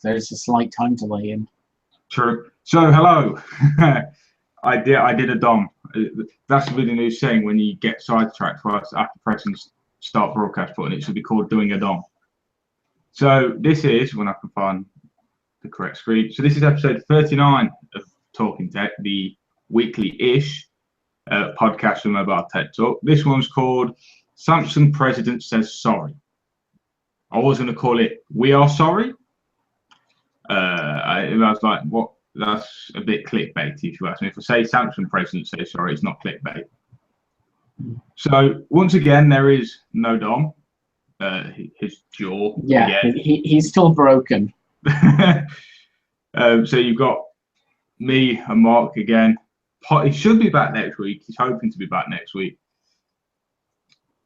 there's a slight time delay in. True. So hello. I did a DOM. That's really the new saying when you get sidetracked after pressing start broadcast button. It should be called doing a DOM. So this is, when I can find the correct screen. So this is episode 39 of Talking Tech, the weekly-ish podcast from MobileTechTalk. This one's called Samsung President Says Sorry. I was going to call it We Are Sorry. I was like, what? That's a bit clickbaity, if you ask me. If I say Samsung President Says Sorry, it's not clickbait. So once again, there is no Dom. His jaw. Yeah, he's still broken. So you've got me and Mark again. He should be back next week. He's hoping to be back next week.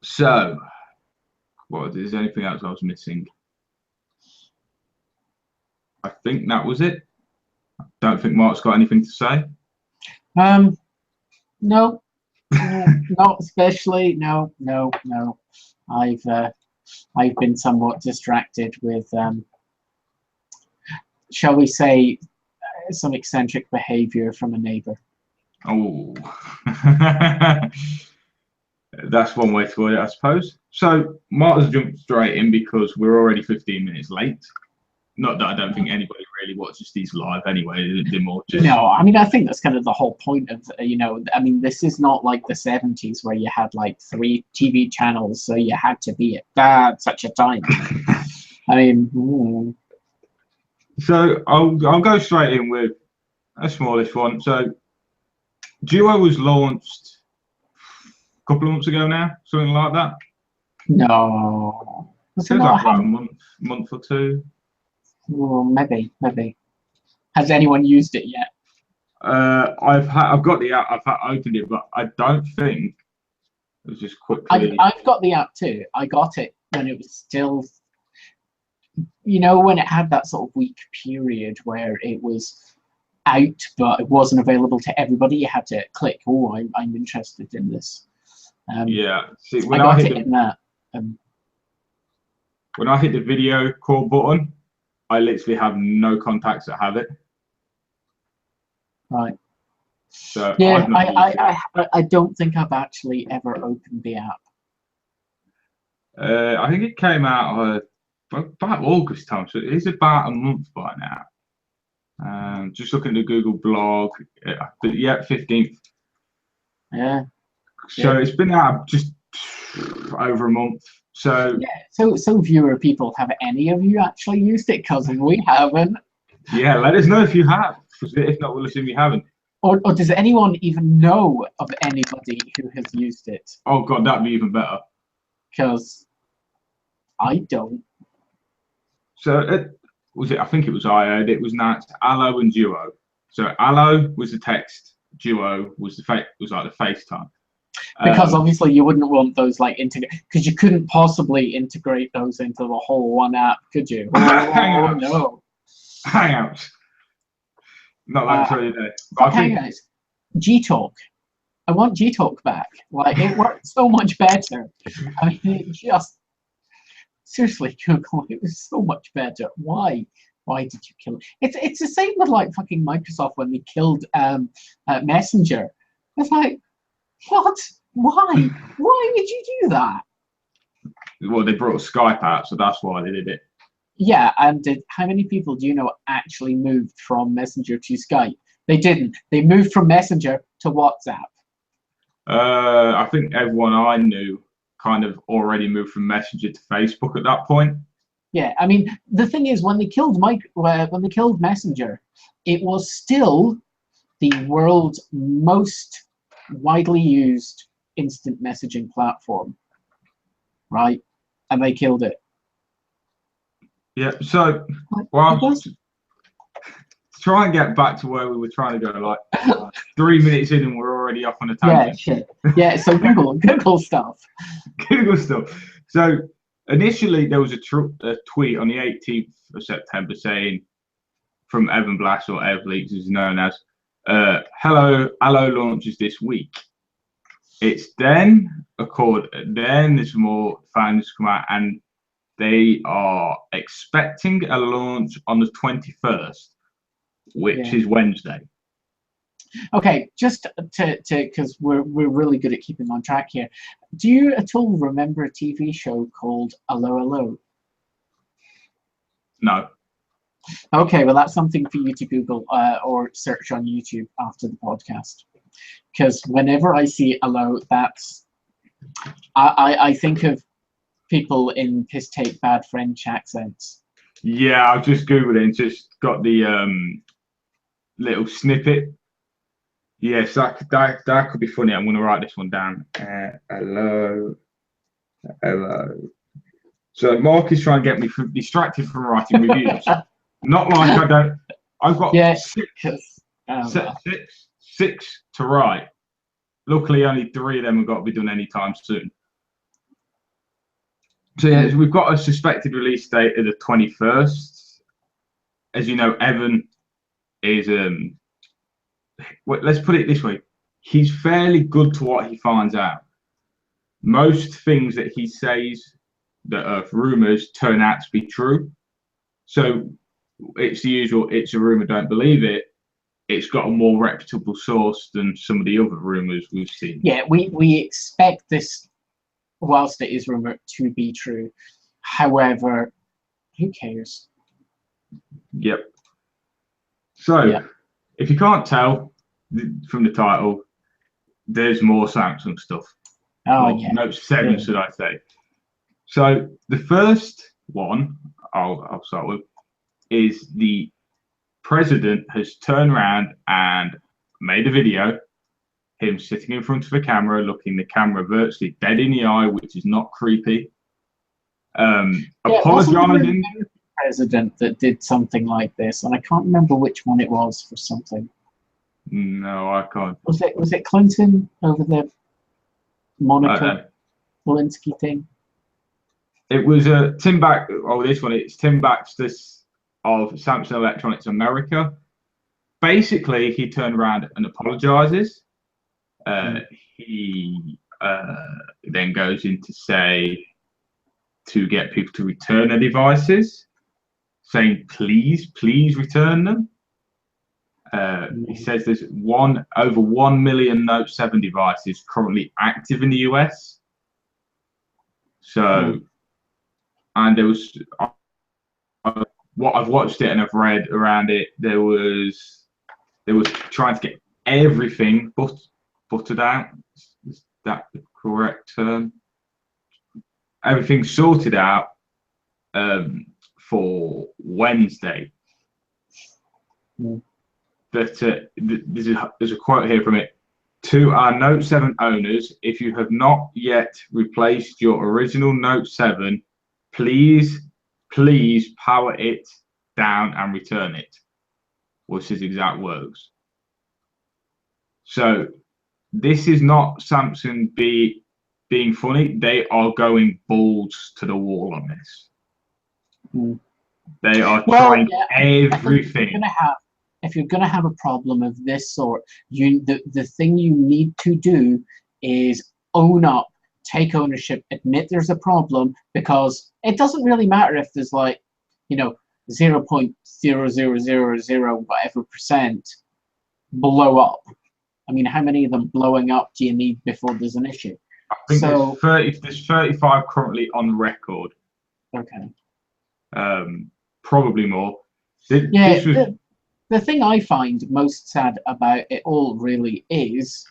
So, is there anything else I was missing? I think that was it. I don't think Mark's got anything to say. No, not especially. No. I've been somewhat distracted with, shall we say, some eccentric behaviour from a neighbour. Oh, that's one way to put it, I suppose. So Mark has jumped straight in because we're already 15 minutes late. Not that I don't think anybody really watches these live anyway. They're more just... No, I mean, I think that's kind of the whole point of, I mean, this is not like the 70s where you had like 3 TV channels, so you had to be at such a time. I mean... So I'll go straight in with a smallish one. So Duo was launched a couple of months ago now, something like that. No. It feels like about a month or two. Well, maybe. Has anyone used it yet? I've got the app. I've opened it, but I don't think it was just quickly. I've got the app too. I got it when it was still, when it had that sort of week period where it was out, but it wasn't available to everybody. You had to click. Oh, I'm interested in this. Yeah. See, I got it in that. When I hit the video call button, I literally have no contacts that have it. Right. So yeah, I don't think I've actually ever opened the app. I think it came out about August time, so it is about a month by now. Just looking at the Google blog, yeah, 15th. Yeah. So it's been out just over a month. So yeah, so viewer people, have any of you actually used it? Because we haven't. Yeah, let us know if you have. If not, we'll assume you haven't. Or does anyone even know of anybody who has used it? Oh God, that'd be even better. Because I don't. So I think it was I heard it was announced Allo and Duo. So Allo was the text, Duo was like the FaceTime. Because obviously you wouldn't want those like because you couldn't possibly integrate those into the whole one app, could you? Oh no. Hangouts. Not like so today. But Hangouts. Gtalk. I want Gtalk back. Like it worked so much better. I mean, it just seriously, Google, it was so much better. Why? Why did you kill it? It's the same with like fucking Microsoft when they killed Messenger. It's like, what? Why? Why would you do that? Well, they brought Skype out, so that's why they did it. Yeah, and how many people do you know actually moved from Messenger to Skype? They didn't. They moved from Messenger to WhatsApp. I think everyone I knew kind of already moved from Messenger to Facebook at that point. Yeah, I mean, the thing is, when they killed Messenger, it was still the world's most widely used instant messaging platform, right? And they killed it. Yeah, so to try and get back to where we were trying to go, like 3 minutes in and we're already off on a tangent. Yeah, shit. Yeah, so Google stuff. Google stuff. So initially there was a tweet on the 18th of September saying, from Evan Blass, or EvLeaks as known as, hello, Allo launches this week. It's then there's more fans come out, and they are expecting a launch on the 21st, which is Wednesday. Okay, just to because we're really good at keeping on track here. Do you at all remember a TV show called Hello Hello? No. Okay, well that's something for you to Google or search on YouTube after the podcast. Because whenever I see Hello, I think of people in piss take bad French accents. Yeah, I've just Googled it and just got the little snippet. Yes, that could be funny. I'm going to write this one down. Hello. So Mark is trying to get me distracted from writing reviews. Not like I don't. I've got six to write. Luckily, only 3 of them have got to be done anytime soon. So yeah, we've got a suspected release date of the 21st. As you know, Evan is let's put it this way: he's fairly good to what he finds out. Most things that he says that are rumors turn out to be true. So it's the usual, it's a rumor, don't believe it. It's got a more reputable source than some of the other rumors we've seen. Yeah, we expect this, whilst it is rumor, to be true. However, who cares? Yep. So, if you can't tell from the title, there's more Samsung stuff. Oh, Note 7, should I say. So, the first one I'll start with is the president has turned around and made a video, him sitting in front of a camera, looking the camera virtually dead in the eye, which is not creepy. Apologizing. The president that did something like this, and I can't remember which one it was for something. No, I can't. Was it Clinton over the Monica Lewinsky thing? It was Tim it's Tim Baxter of Samsung Electronics America. Basically, he turned around and apologizes. He then goes in to say to get people to return their devices, saying please return them. He says there's over 1 million Note 7 devices currently active in the US. So, and there was what I've watched it and I've read around it. There was trying to get everything buttered out. Is that the correct term? Everything sorted out for Wednesday. But there's a quote here from it. To our Note 7 owners, if you have not yet replaced your original Note 7, please power it down and return it. Was his exact words. So this is not Samsung being funny. They are going balls to the wall on this. They are trying everything. If you're going to have a problem of this sort, the thing you need to do is own up, take ownership, admit there's a problem, because it doesn't really matter if there's 0.0000 whatever percent blow up. I mean, how many of them blowing up do you need before there's an issue? I think there's 35 currently on record. Okay. Probably more. The thing I find most sad about it all really is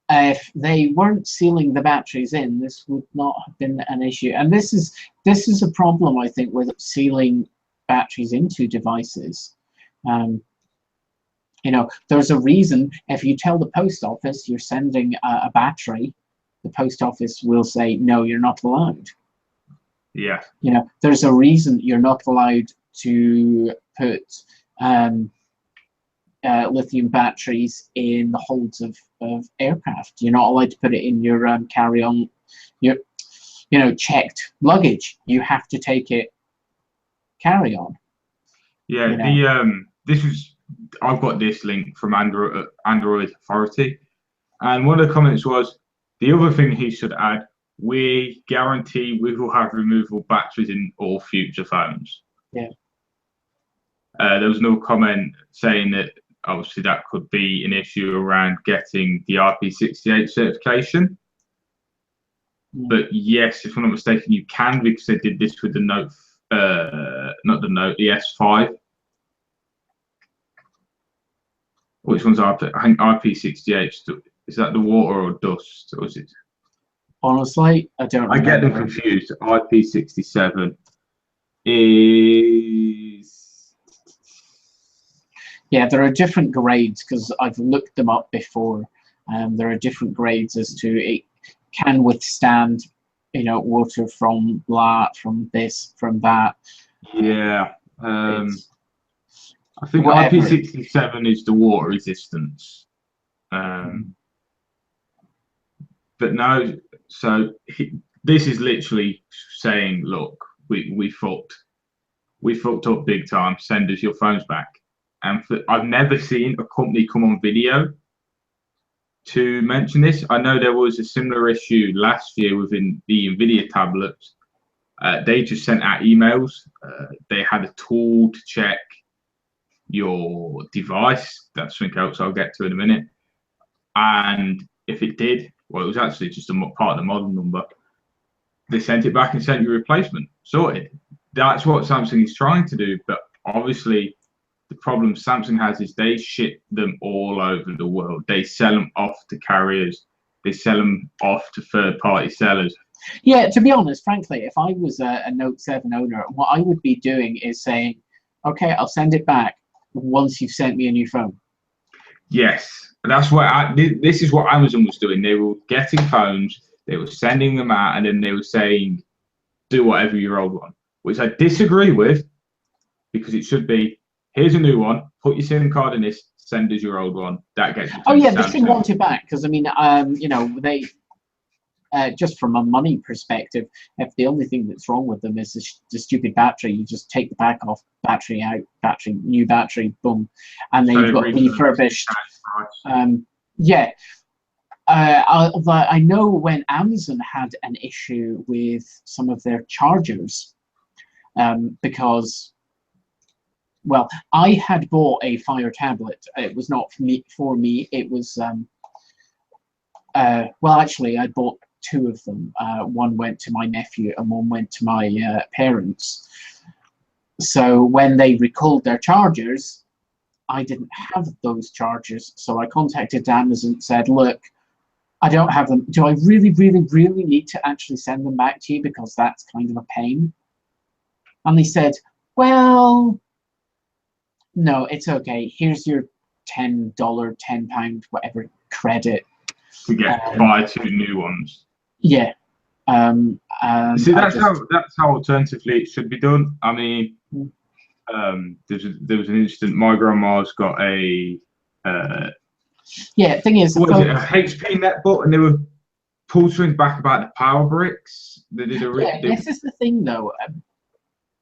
if they weren't sealing the batteries in, this would not have been an issue. And this is a problem, I think, with sealing batteries into devices. There's a reason. If you tell the post office you're sending a battery, the post office will say, no, you're not allowed. Yeah. There's a reason you're not allowed to put lithium batteries in the holds of aircraft. You're not allowed to put it in your carry-on, your checked luggage. You have to take it carry-on. Yeah, I've got this link from Android Authority, and one of the comments was the other thing he should add. we guarantee we will have removable batteries in all future phones. Yeah. There was no comment saying that obviously that could be an issue around getting the IP68 certification. But yes, if I'm not mistaken, you can, because they did this with the Note, not the Note, the S5. Which one's IP? I think IP68. Is that the water or dust, or is it? Honestly, I don't remember. I get them confused. IP67 is... Yeah, there are different grades, because I've looked them up before. There are different grades as to it can withstand, water from from this, from that. Yeah. I think whatever. IP67 is the water resistance. But no, so this is literally saying, look, we fucked up big time. Send us your phones back. And I've never seen a company come on video to mention this. I know there was a similar issue last year within the NVIDIA tablets. They just sent out emails. They had a tool to check your device. That's something else I'll get to in a minute. And if it did, well, it was actually just a part of the model number. They sent it back and sent you a replacement. Sorted. That's what Samsung is trying to do. But obviously, the problem Samsung has is they ship them all over the world. They sell them off to carriers. They sell them off to third-party sellers. Yeah, to be honest, frankly, if I was a Note 7 owner, what I would be doing is saying, okay, I'll send it back once you've sent me a new phone. Yes, that's what this is what Amazon was doing. They were getting phones, they were sending them out, and then they were saying, do whatever your old one, which I disagree with, because it should be, here's a new one, put your SIM card in this, send us your old one. That gets. Oh yeah, they should want it back, because I mean, they. Just from a money perspective, if the only thing that's wrong with them is the stupid battery, you just take the back off, battery out, new battery, boom, and then you've got refurbished. Yeah. I know when Amazon had an issue with some of their chargers, because, well, I had bought a Fire tablet. It was not for me. It was, well, actually, I bought two of them. One went to my nephew and one went to my parents. So when they recalled their chargers, I didn't have those chargers. So I contacted Amazon and said, look, I don't have them. Do I really, really, really need to actually send them back to you? Because that's kind of a pain. And they said, well, no, it's okay. Here's your $10, £10, whatever credit. To buy two new ones. Yeah. See, that's how alternatively it should be done. I mean, there was an instant. My grandma's got a. Yeah, thing is, what was it? A HP netbook, and they were pulled something back about the power bricks. They did a. This is the thing, though.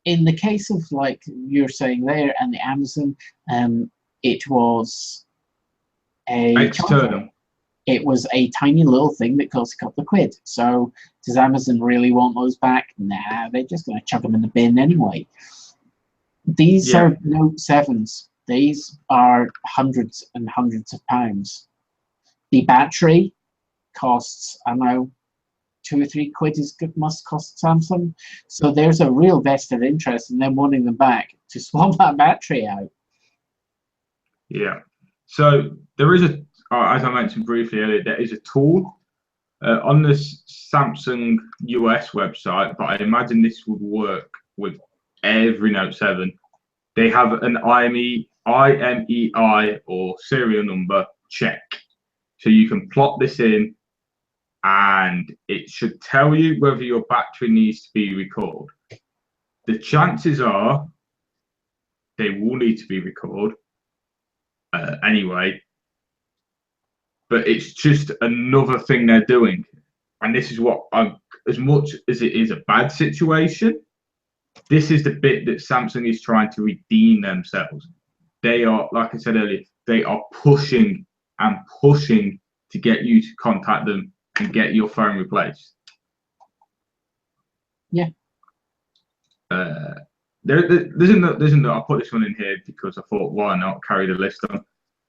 In the case of like you're saying there, and the Amazon, it was a external. It was a tiny little thing that cost a couple of quid. So does Amazon really want those back? Nah, they're just going to chuck them in the bin anyway. These are Note 7s. These are hundreds and hundreds of pounds. The battery costs, I don't know, 2 or 3 quid must cost Samsung. So there's a real vested interest in them wanting them back to swap that battery out. Yeah. So there is as I mentioned briefly earlier, there is a tool on the Samsung US website, but I imagine this would work with every Note 7. They have an IMEI or serial number check. So you can plot this in and it should tell you whether your battery needs to be recalled. The chances are they will need to be recalled anyway. But it's just another thing they're doing. And this is what as much as it is a bad situation, this is the bit that Samsung is trying to redeem themselves. They are, like I said earlier, they are pushing and pushing to get you to contact them and get your phone replaced. Yeah. There's a I put this one in here because I thought, why not carry the list on?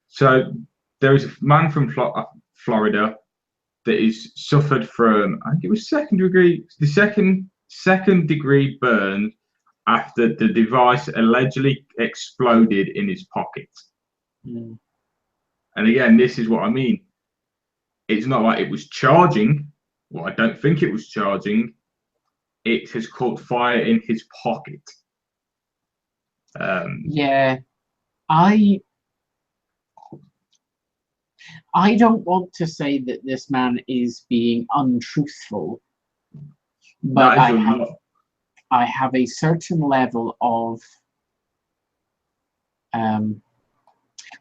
So there is a man from Florida that is suffered from, I think it was second degree burn after the device allegedly exploded in his pocket. Mm. And again, this is what I mean. It's not like it was charging. Well, I don't think it was charging. It has caught fire in his pocket. Yeah, I don't want to say that this man is being untruthful, but I have a certain level of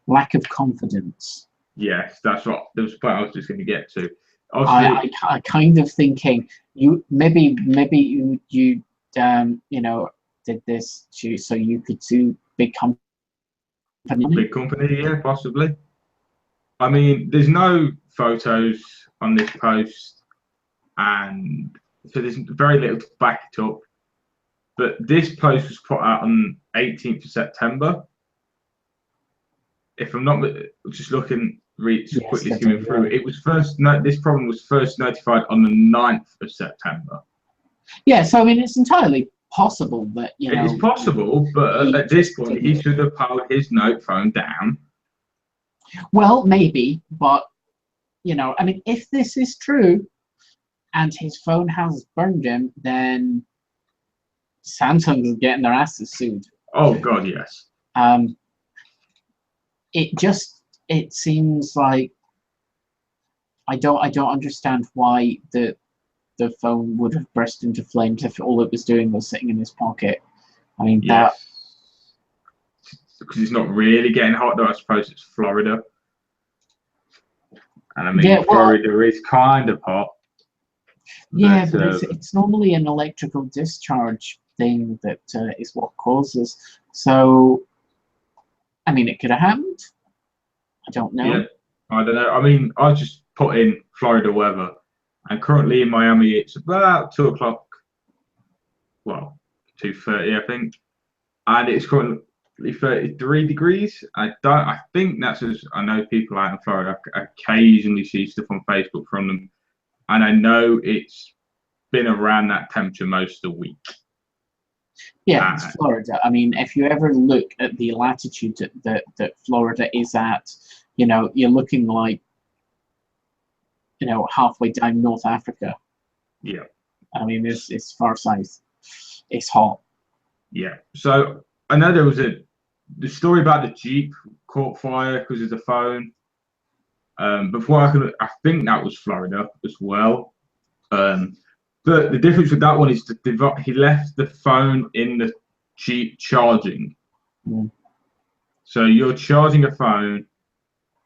lack of confidence. Yes, that's what the point I was just going to get to. I kind of thinking you maybe you did this so you could sue big company. Big company, yeah, possibly. I mean, there's no photos on this post, and so there's very little to back it up. But this post was put out on 18th of September. If I'm not just quickly skimming through, it was this problem was first notified on the 9th of September. Yeah, so I mean, it's entirely possible that it is possible, but at this point, he should have held his note phone down. Well, maybe, but I mean, if this is true, and his phone has burned him, then Samsung is getting their asses sued. Oh God, yes. It seems like I don't understand why the phone would have burst into flames if all it was doing was sitting in his pocket. I mean, yes. Because it's not really getting hot though. I suppose it's Florida, and I mean Florida is kind of hot. Yeah, but it's normally an electrical discharge thing that is what causes. So, I mean, it could have happened. I don't know. Yeah, I don't know. I mean, I just put in Florida weather, and currently in Miami it's about 2 o'clock. Well, 2:30, I think, and it's currently 33 degrees. I think that's as I know people out in Florida. I occasionally see stuff on Facebook from them, and I know it's been around that temperature most of the week. Yeah, it's Florida. I mean, if you ever look at the latitude that Florida is at, you're looking like, halfway down North Africa. Yeah. I mean, it's far south. It's hot. Yeah. So I know there was the story about the Jeep caught fire because of the phone. Before I think that was Florida as well. But the difference with that one is he left the phone in the Jeep charging. Mm. So you're charging a phone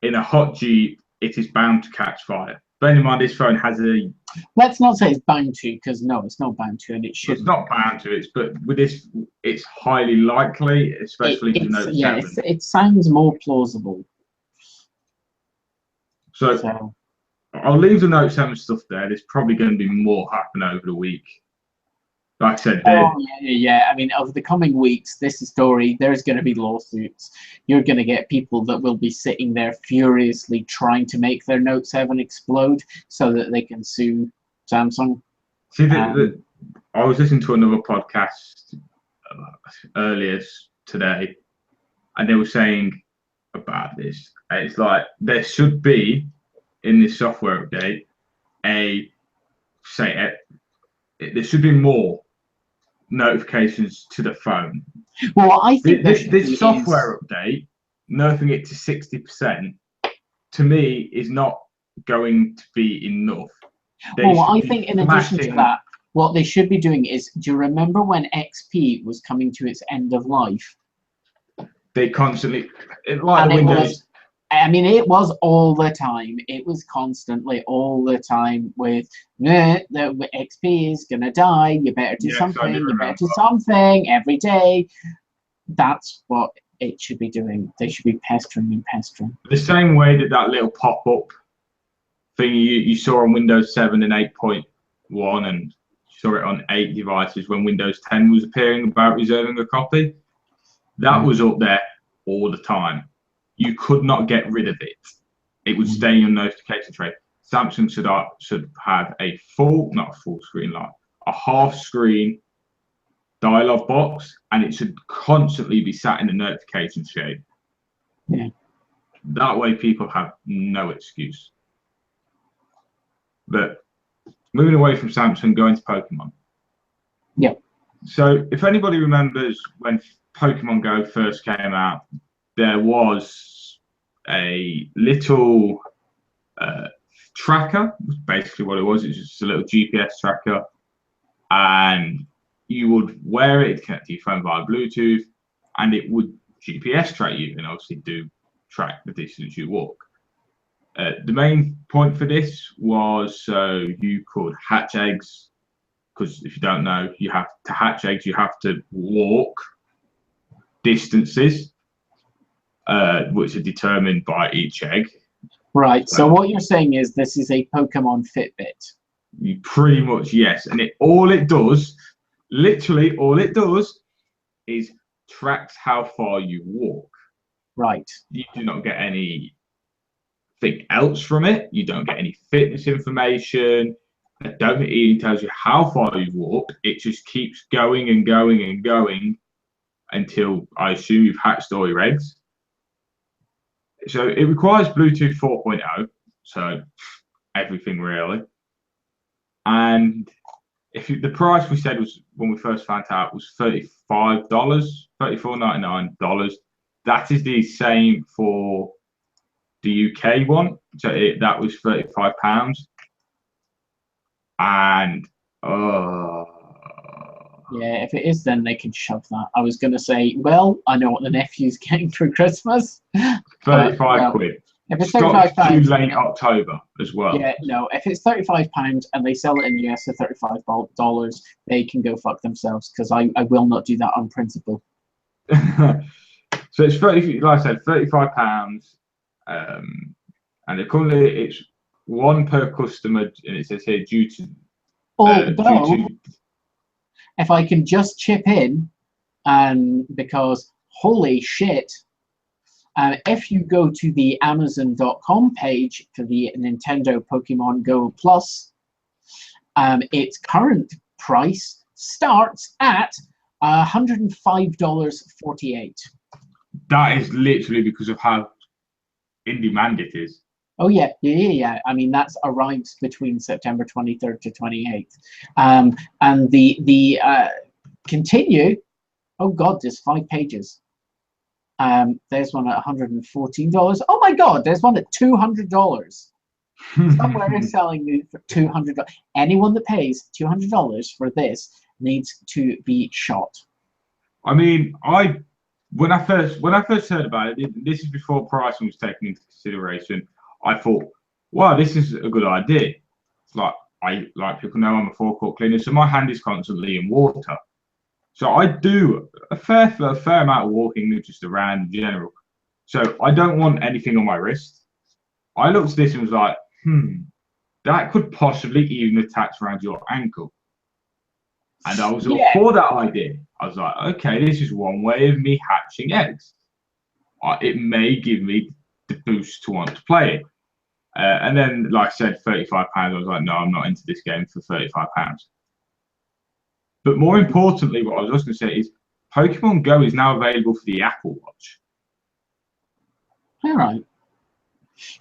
in a hot Jeep, it is bound to catch fire. Bear in mind, this phone has a... Let's not say it's bound to, because no, it's not bound to, and it shouldn't. It's not bound to, but with this, it's highly likely, especially with Note 7. Yeah, it sounds more plausible. So I'll leave the Note 7 stuff there. There's probably going to be more happen over the week. Like I said, yeah. I mean, over the coming weeks, this story, there's going to be lawsuits. You're going to get people that will be sitting there furiously trying to make their Note 7 explode so that they can sue Samsung. See, I was listening to another podcast earlier today, and they were saying about this. It's like there should be in this software update there should be more notifications to the phone. Well, I think this software update, nerfing it to 60%, to me is not going to be enough. Well, I think in addition to that, what they should be doing is, do you remember when XP was coming to its end of life? They constantly, like the Windows. It was all the time. It was constantly all the time with the XP is gonna die. You better do something. You better do something every day. That's what it should be doing. They should be pestering and pestering. The same way that little pop-up thing you saw on Windows 7 and 8.1 and saw it on 8 devices when Windows 10 was appearing about reserving a copy. That was up there all the time. You could not get rid of it. It would stay in your notification tray. Samsung should have a not a full screen light, a half screen dialog box, and it should constantly be sat in the notification shade. Yeah. That way people have no excuse. But moving away from Samsung, going to Pokemon. Yeah. So if anybody remembers when Pokemon Go first came out, there was a little tracker, basically what it was. It's just a little GPS tracker, and you would wear it, connect to your phone via Bluetooth, and it would GPS track you and obviously do track the distance you walk. The main point for this was so you could hatch eggs, because if you don't know, you have to hatch eggs, you have to walk distances, which are determined by each egg. Right. So what you're saying is this is a Pokemon Fitbit. You pretty much, yes. And literally all it does is tracks how far you walk. Right. You do not get anything else from it. You don't get any fitness information. It don't even tells you how far you walked. It just keeps going and going and going until I assume you've hatched all your eggs. So it requires Bluetooth 4.0, so everything really. And the price we said was when we first found out was $35, $34.99. That is the same for the UK one, so that was £35. And yeah, if it is, then they can shove that. I was going to say, well, I know what the nephew's getting for Christmas. 35 quid. If it's £35, too late October as well. Yeah, no. If it's £35 and they sell it in the US for $35, they can go fuck themselves, because I will not do that on principle. So it's 30, like I said, £35, and currently it's one per customer, and it says here due to. If I can just chip in, because holy shit. If you go to the Amazon.com page for the Nintendo Pokemon Go Plus, its current price starts at $105.48. That is literally because of how in demand it is. Oh yeah. I mean, that's arrives between September 23rd to 28th, and the continue. Oh God, there's 5 pages. There's one at $114. Oh my God, there's one at $200. Somewhere is selling it for $200. Anyone that pays $200 for this needs to be shot. I mean, when I first heard about it, this is before pricing was taken into consideration. I thought, wow, this is a good idea. It's like people know I'm a forecourt cleaner, so my hand is constantly in water. So I do a fair amount of walking just around in general. So I don't want anything on my wrist. I looked at this and was like, that could possibly even attach around your ankle. And I was all for that idea. I was like, okay, this is one way of me hatching eggs. It may give me the boost to want to play it. And then, like I said, £35. I was like, no, I'm not into this game for £35. But more importantly, what I was just going to say is Pokemon Go is now available for the Apple Watch. All right.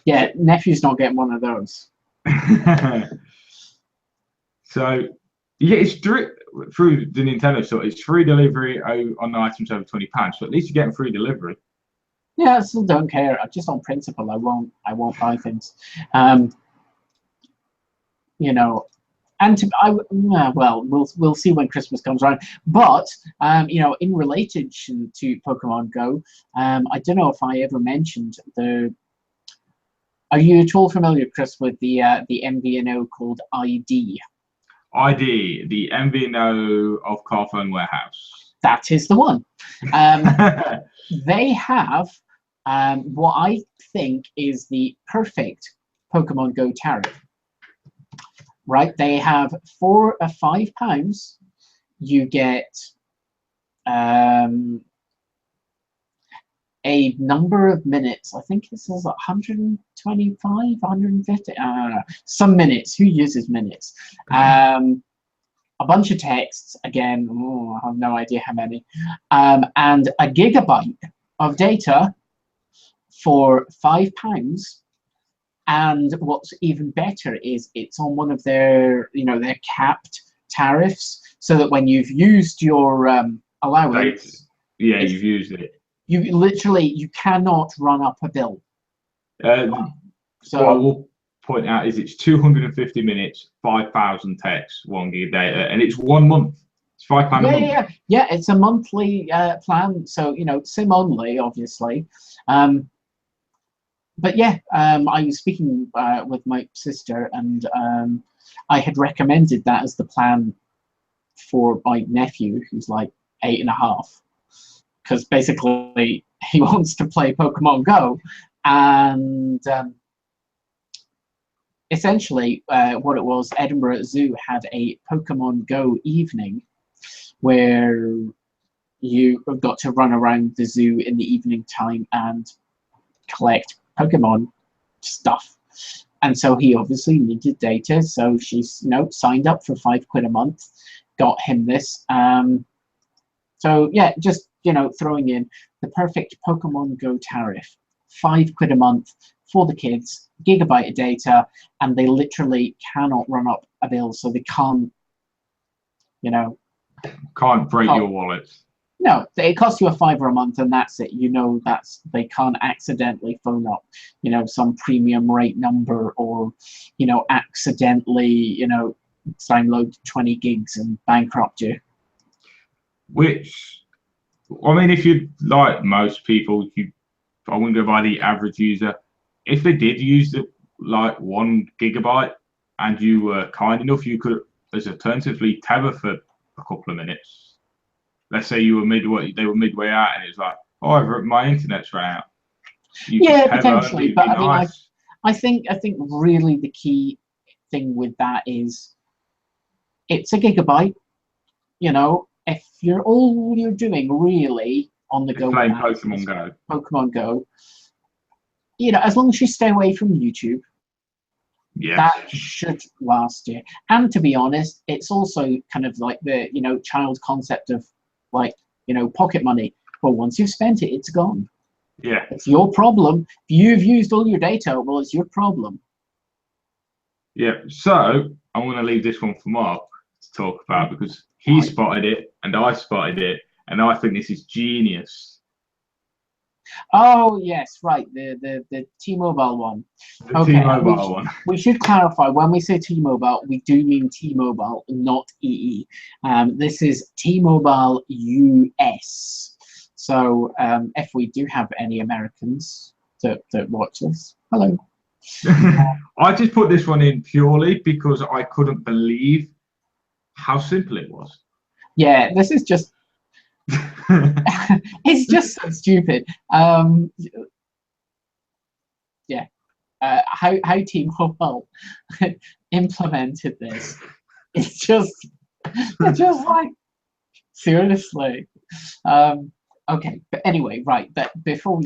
Yeah, nephew's not getting one of those. So, yeah, it's through the Nintendo store. It's free delivery on items over £20. So at least you're getting free delivery. Yeah, I still don't care. Just on principle, I won't buy things. And we'll see when Christmas comes around. But in relation to Pokemon Go, I don't know if I ever mentioned Are you at all familiar, Chris, with the MVNO called ID? ID, the MVNO of Carphone Warehouse. That is the one. They have what I think is the perfect Pokemon Go tariff. right? They have for £5, you get a number of minutes. I think it says 125, 150, I don't know, some minutes. Who uses minutes? A bunch of texts, again, I have no idea how many, and a gigabyte of data for £5. And what's even better is it's on one of their, their capped tariffs, so that when you've used your allowance, yeah, you've used it. You cannot run up a bill. So what I will point out is it's 250 minutes, 5,000 texts, 1 gig of data, and it's 1 month. It's £5 a month. Yeah. It's a monthly plan, so SIM only, obviously. But yeah, I was speaking with my sister, and I had recommended that as the plan for my nephew, who's like 8.5, because basically he wants to play Pokemon Go, and essentially what it was, Edinburgh Zoo had a Pokemon Go evening where you got to run around the zoo in the evening time and collect Pokemon stuff. And so he obviously needed data, so she's signed up for £5 a month, got him this. So yeah, just throwing in the perfect Pokemon Go tariff, £5 a month for the kids, gigabyte of data, and they literally cannot run up a bill, so they can't can't break your wallet. No, it costs you £5 a month, and that's it. They can't accidentally phone up, some premium rate number, or, accidentally, download 20 gigs and bankrupt you. Which, I mean, if you like most people, I wouldn't go by the average user. If they did use the 1 gigabyte, and you were kind enough, you could, as alternatively, tether for a couple of minutes. Let's say you were they were midway out, and it's like, oh, my internet's ran out. Yeah, potentially, but I mean, I think really the key thing with that is it's a gigabyte. If all you're doing really on the go, playing Pokemon Go, as long as you stay away from YouTube, that should last you. And to be honest, it's also kind of like the child concept of pocket money. Well, once you've spent it, it's gone. Yeah, it's your problem. If you've used all your data, well, it's your problem. Yeah, so I'm going to leave this one for Mark to talk about, because he spotted it and I spotted it, and I think this is genius. Oh yes, right, the T-Mobile one. The T-Mobile one. We should clarify, when we say T-Mobile, we do mean T-Mobile, not EE. This is T-Mobile US. So if we do have any Americans that watch this, hello. I just put this one in purely because I couldn't believe how simple it was. Yeah, this is just it's just so stupid. Yeah, how T-Mobile implemented this, it's just like, seriously. Okay, but anyway, right, but before we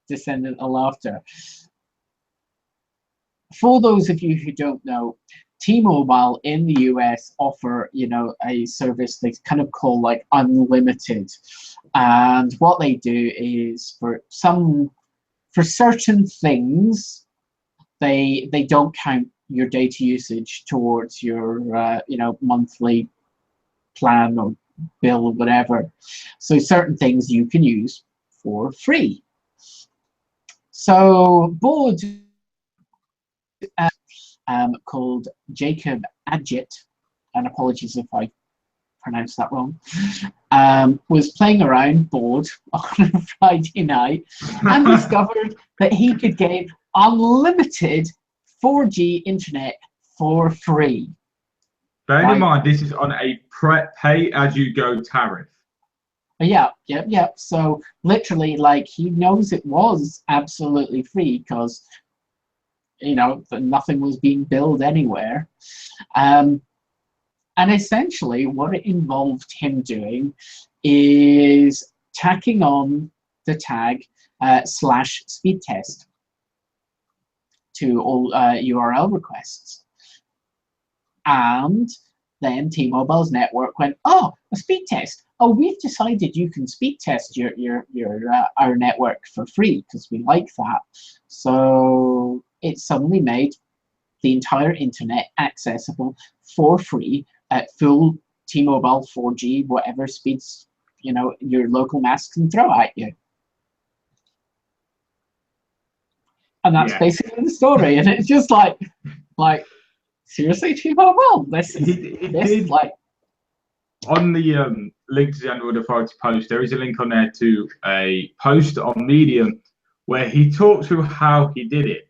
descend into laughter, for those of you who don't know, T-Mobile in the US offer, a service they kind of call like unlimited, and what they do is for certain things, they don't count your data usage towards your monthly plan or bill or whatever. So certain things you can use for free. So board called Jacob Adjit, and apologies if I pronounced that wrong, was playing around bored on a Friday night and discovered that he could get unlimited 4G internet for free. Bear in mind, this is on a pay-as-you-go tariff. Yeah. So literally, like, he knows it was absolutely free because nothing was being billed anywhere. And essentially what it involved him doing is tacking on the tag slash speed test to all URL requests. And then T-Mobile's network went, oh, a speed test. Oh, we've decided you can speed test our network for free because we like that. So it suddenly made the entire internet accessible for free at full T-Mobile 4G, whatever speeds your local masts can throw at you. And that's basically the story. And it's just like seriously, T-Mobile, this is like. On the link to the Android Authority post, there is a link on there to a post on Medium where he talks through how he did it.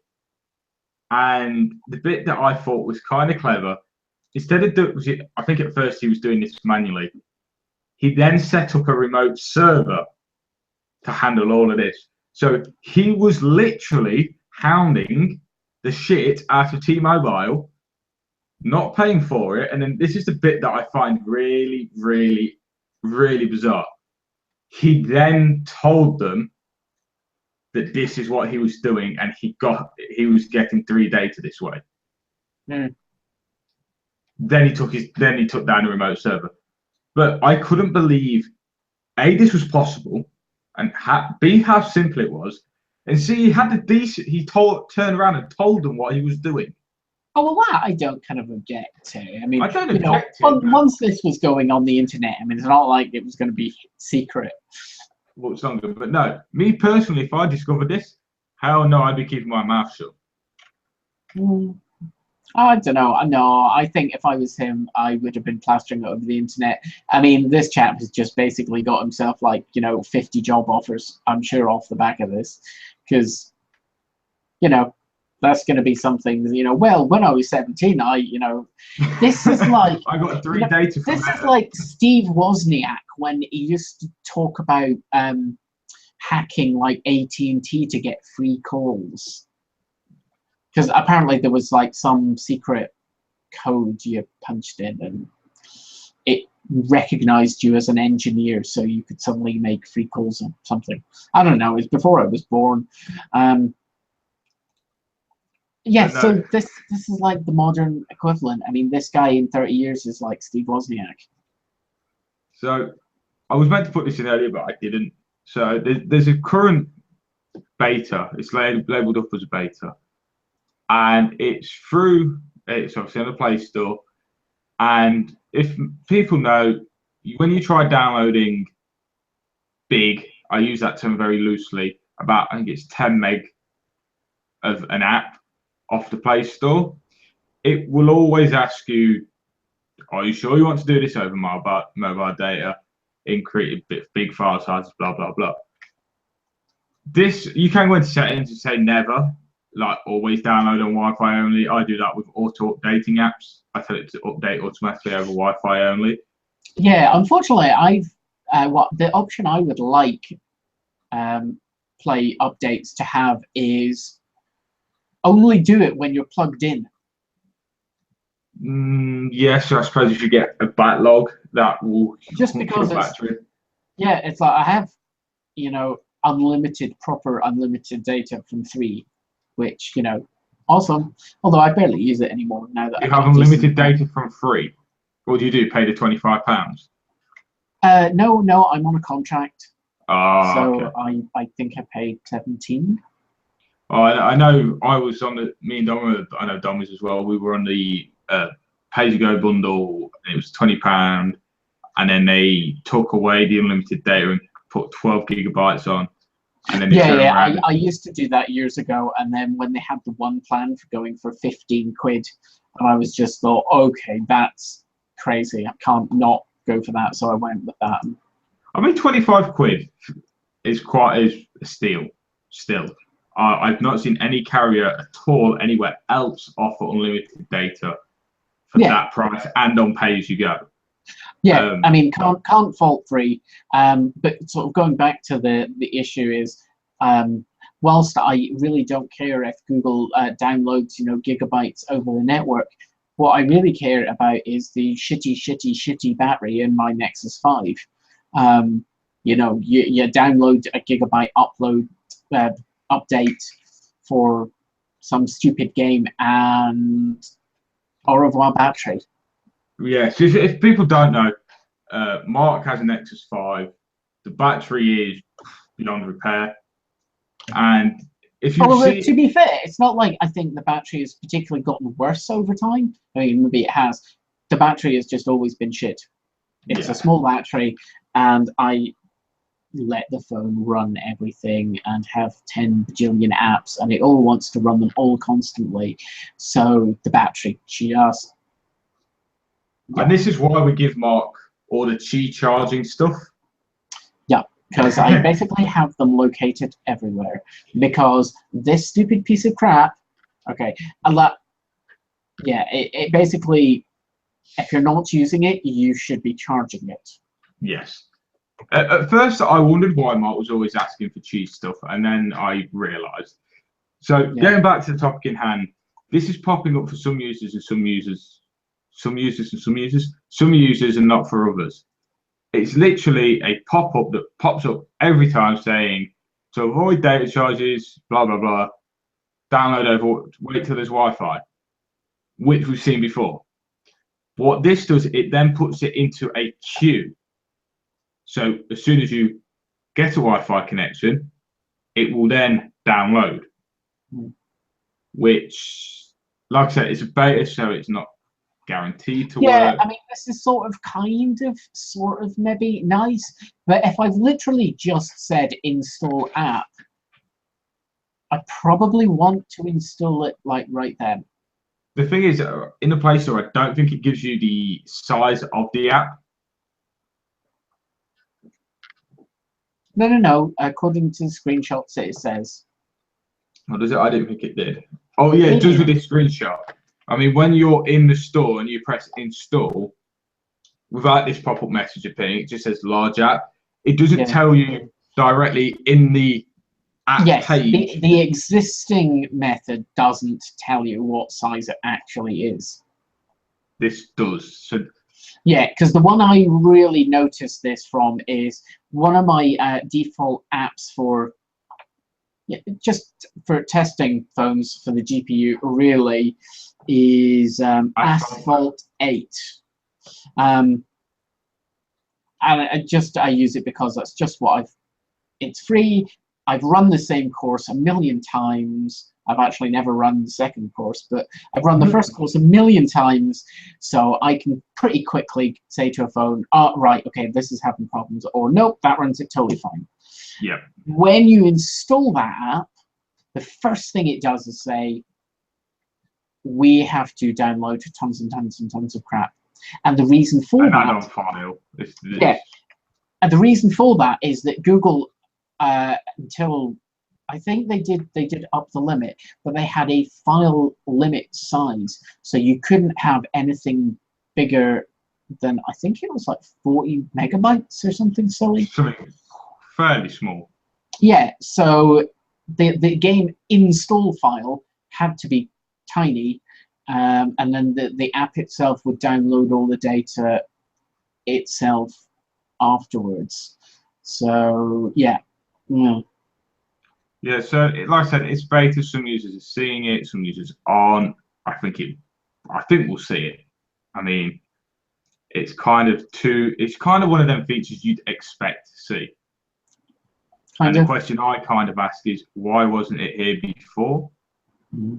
And the bit that I thought was kind of clever, instead of I think at first he was doing this manually, he then set up a remote server to handle all of this. So he was literally hounding the shit out of T-Mobile, not paying for it. And then this is the bit that I find really, really, really bizarre. He then told them that this is what he was doing, and he was getting 3 data this way. Mm. Then he took down a remote server. But I couldn't believe A, this was possible, and B, how simple it was, and C, he had the decent. Turned around and told them what he was doing. Oh, well, that I don't kind of object to. I mean, I don't object to it, once this was going on the internet, I mean, it's not like it was going to be secret. Well, it's not good, but no, me personally, if I discovered this, hell no, I'd be keeping my mouth shut. I don't know. No, I think if I was him, I would have been plastering it over the internet. I mean, this chap has just basically got himself 50 job offers, I'm sure, off the back of this, because that's going to be something. Well, when I was 17, this is like I got 3 data. This is like Steve Wozniak when he used to talk about hacking like AT&T to get free calls. Because apparently there was some secret code you punched in and it recognized you as an engineer, so you could suddenly make free calls or something. I don't know. It was before I was born. So this is like the modern equivalent. I mean, this guy in 30 years is like Steve Wozniak. So I was meant to put this in earlier, but I didn't. So there's a current beta. It's labeled up as a beta. And it's obviously on the Play Store. And if people know, when you try downloading big, I use that term very loosely, I think it's 10 meg of an app off the Play Store, it will always ask you, are you sure you want to do this over mobile data, increase big file sizes, blah, blah, blah. This, you can go into settings and say never, like always download on Wi-Fi only. I do that with auto updating apps. I tell it to update automatically over Wi-Fi only. Yeah, unfortunately, the option I would like Play updates to have is only do it when you're plugged in. Yes, I suppose if you get a backlog, that will just because battery. Yeah, it's like I have, proper unlimited data from 3, which awesome. Although I barely use it anymore now that you have unlimited data from 3. What do you do? Pay the £25? No, I'm on a contract. Okay. I think I paid 17. Oh, I know. I was on me and Dom. I know Dom is as well. We were on the pay-as-you-go bundle. And it was £20, and then they took away the unlimited data and put 12 gigabytes on. And then I used to do that years ago, and then when they had the one plan for going for 15 quid, and I was just thought, okay, that's crazy. I can't not go for that, so I went with that. I mean, 25 quid is quite a steal. Still, I've not seen any carrier at all anywhere else offer unlimited data for that price and on pay as you go. Yeah, I mean, can't fault 3. But sort of going back to the issue is, whilst I really don't care if Google downloads, gigabytes over the network, what I really care about is the shitty battery in my Nexus 5. You download a gigabyte update for some stupid game, and au revoir battery. Yes, if people don't know, Mark has a Nexus 5. The battery is beyond repair, and if you see, to be fair, it's not like I think the battery has particularly gotten worse over time. I mean, maybe it has. The battery has just always been shit. It's a small battery, and I let the phone run everything and have 10 bajillion apps, and it all wants to run them all constantly. So the battery just... And this is why we give Mark all the Qi charging stuff. Yeah, because I basically have them located everywhere. Because this stupid piece of crap, okay, it basically, if you're not using it, you should be charging it. Yes. At first, I wondered why Mark was always asking for Qi stuff, and then I realised. So getting back to the topic in hand, this is popping up for some users and some users and not for others. It's literally a pop-up that pops up every time saying, to avoid data charges, blah, blah, blah, download over, wait till there's Wi-Fi, which we've seen before. What this does, it then puts it into a queue. So as soon as you get a Wi-Fi connection, it will then download, which, like I said, it's a beta, so it's not guaranteed to work. Yeah, I mean, this is sort of maybe nice, but if I've literally just said install app, I probably want to install it like right then. The thing is, in the Play Store, I don't think it gives you the size of the app. No. According to the screenshots, it says. Or does it? I didn't think it did. Oh yeah, it does with this screenshot. I mean, when you're in the store and you press install, without this pop-up message appearing, it just says large app. It doesn't tell you directly in the app page. The existing method doesn't tell you what size it actually is. This does. So yeah, because the one I really noticed this from is one of my default apps for just for testing phones for the GPU really is Asphalt 8. And I use it because that's just what it's free. I've run the same course a million times. I've actually never run the second course, but I've run the first course a million times, so I can pretty quickly say to a phone, oh, right, okay, this is having problems, or nope, that runs it totally fine. Yeah. When you install that app, the first thing it does is say, we have to download tons and tons and tons of crap. And the reason for that... file. Yeah. And the reason for that is that Google, until I think they did up the limit, but they had a file limit size, so you couldn't have anything bigger than, I think it was like 40 megabytes or something silly. Something fairly small. Yeah, so the game install file had to be tiny, and then the app itself would download all the data itself afterwards. So yeah. Yeah, so like I said, it's beta. Some users are seeing it, some users aren't. I think we'll see it. I mean, it's kind of one of them features you'd expect to see. And the question I kind of ask is, why wasn't it here before? Mm-hmm.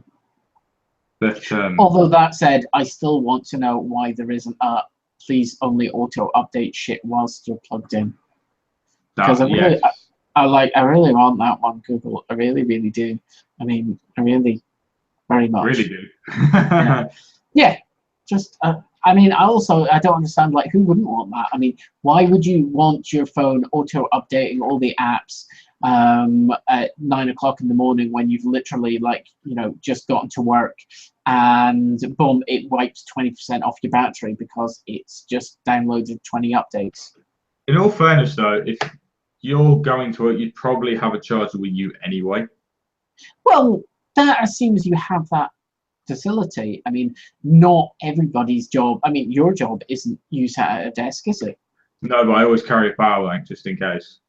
But although that said, I still want to know why there isn't a please only auto update shit whilst you're plugged in. Because I really want that one, Google. I really, really do. I mean, I really, very much. Really do. Yeah. Just, I mean, I don't understand, like, who wouldn't want that? I mean, why would you want your phone auto-updating all the apps at 9 o'clock in the morning when you've literally, like, just gotten to work and, boom, it wipes 20% off your battery because it's just downloaded 20 updates? In all fairness, though, if you're going to it, you'd probably have a charger with you anyway. Well, that assumes you have that facility. I mean, not everybody's job. I mean, your job isn't used at a desk, is it? No, but I always carry a power bank just in case.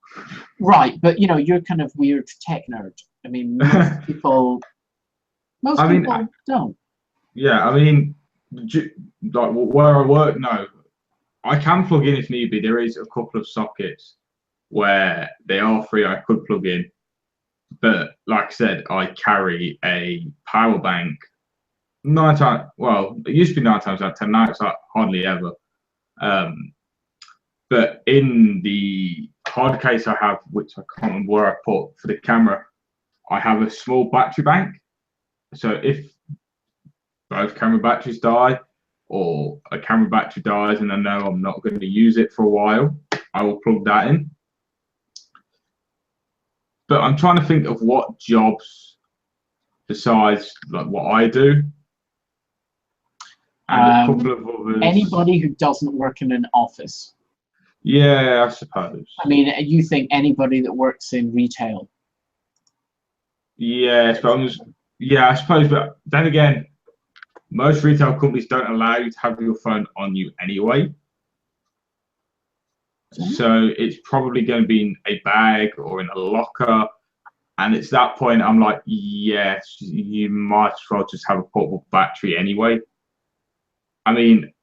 Right, but you know, you're kind of weird tech nerd. I mean, most people don't. Yeah, I mean, like where I work, no, I can plug in if need be. There is a couple of sockets where they are free. I could plug in, but like I said, I carry a power bank 9 times. Well, it used to be 9 times out of 10. Now it's like hardly ever. But in the hard case I have, which I can't remember where I put for the camera, I have a small battery bank. So if both camera batteries die, or a camera battery dies and I know I'm not going to use it for a while, I will plug that in. But I'm trying to think of what jobs besides like what I do, and a couple of others. Anybody who doesn't work in an office. Yeah, I suppose. I mean, you think anybody that works in retail? Yeah, I suppose. But then again, most retail companies don't allow you to have your phone on you anyway. So it's probably going to be in a bag or in a locker. And it's that point I'm like, yes, you might as well just have a portable battery anyway. I mean,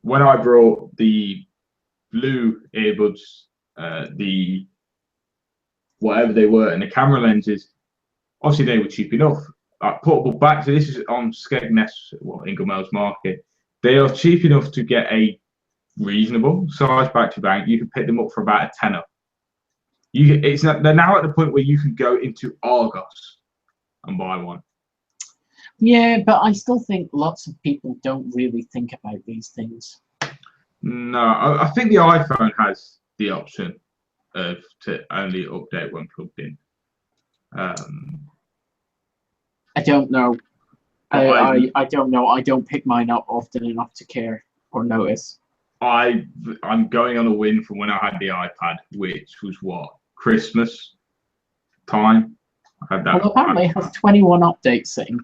when I brought the blue earbuds, the whatever they were, and the camera lenses, obviously they were cheap enough. Like portable battery, this is on Skegness, Inglemells Market. They are cheap enough to get a reasonable size battery bank. You can pick them up for about a tenner. They're now at the point where you can go into Argos and buy one. Yeah, but I still think lots of people don't really think about these things. No, I think the iPhone has the option to only update when plugged in. I don't know. I don't know. I don't pick mine up often enough to care or notice. I'm going on a win from when I had the iPad, which was what, Christmas time. I had that. Well, apparently it has 21 updates sitting.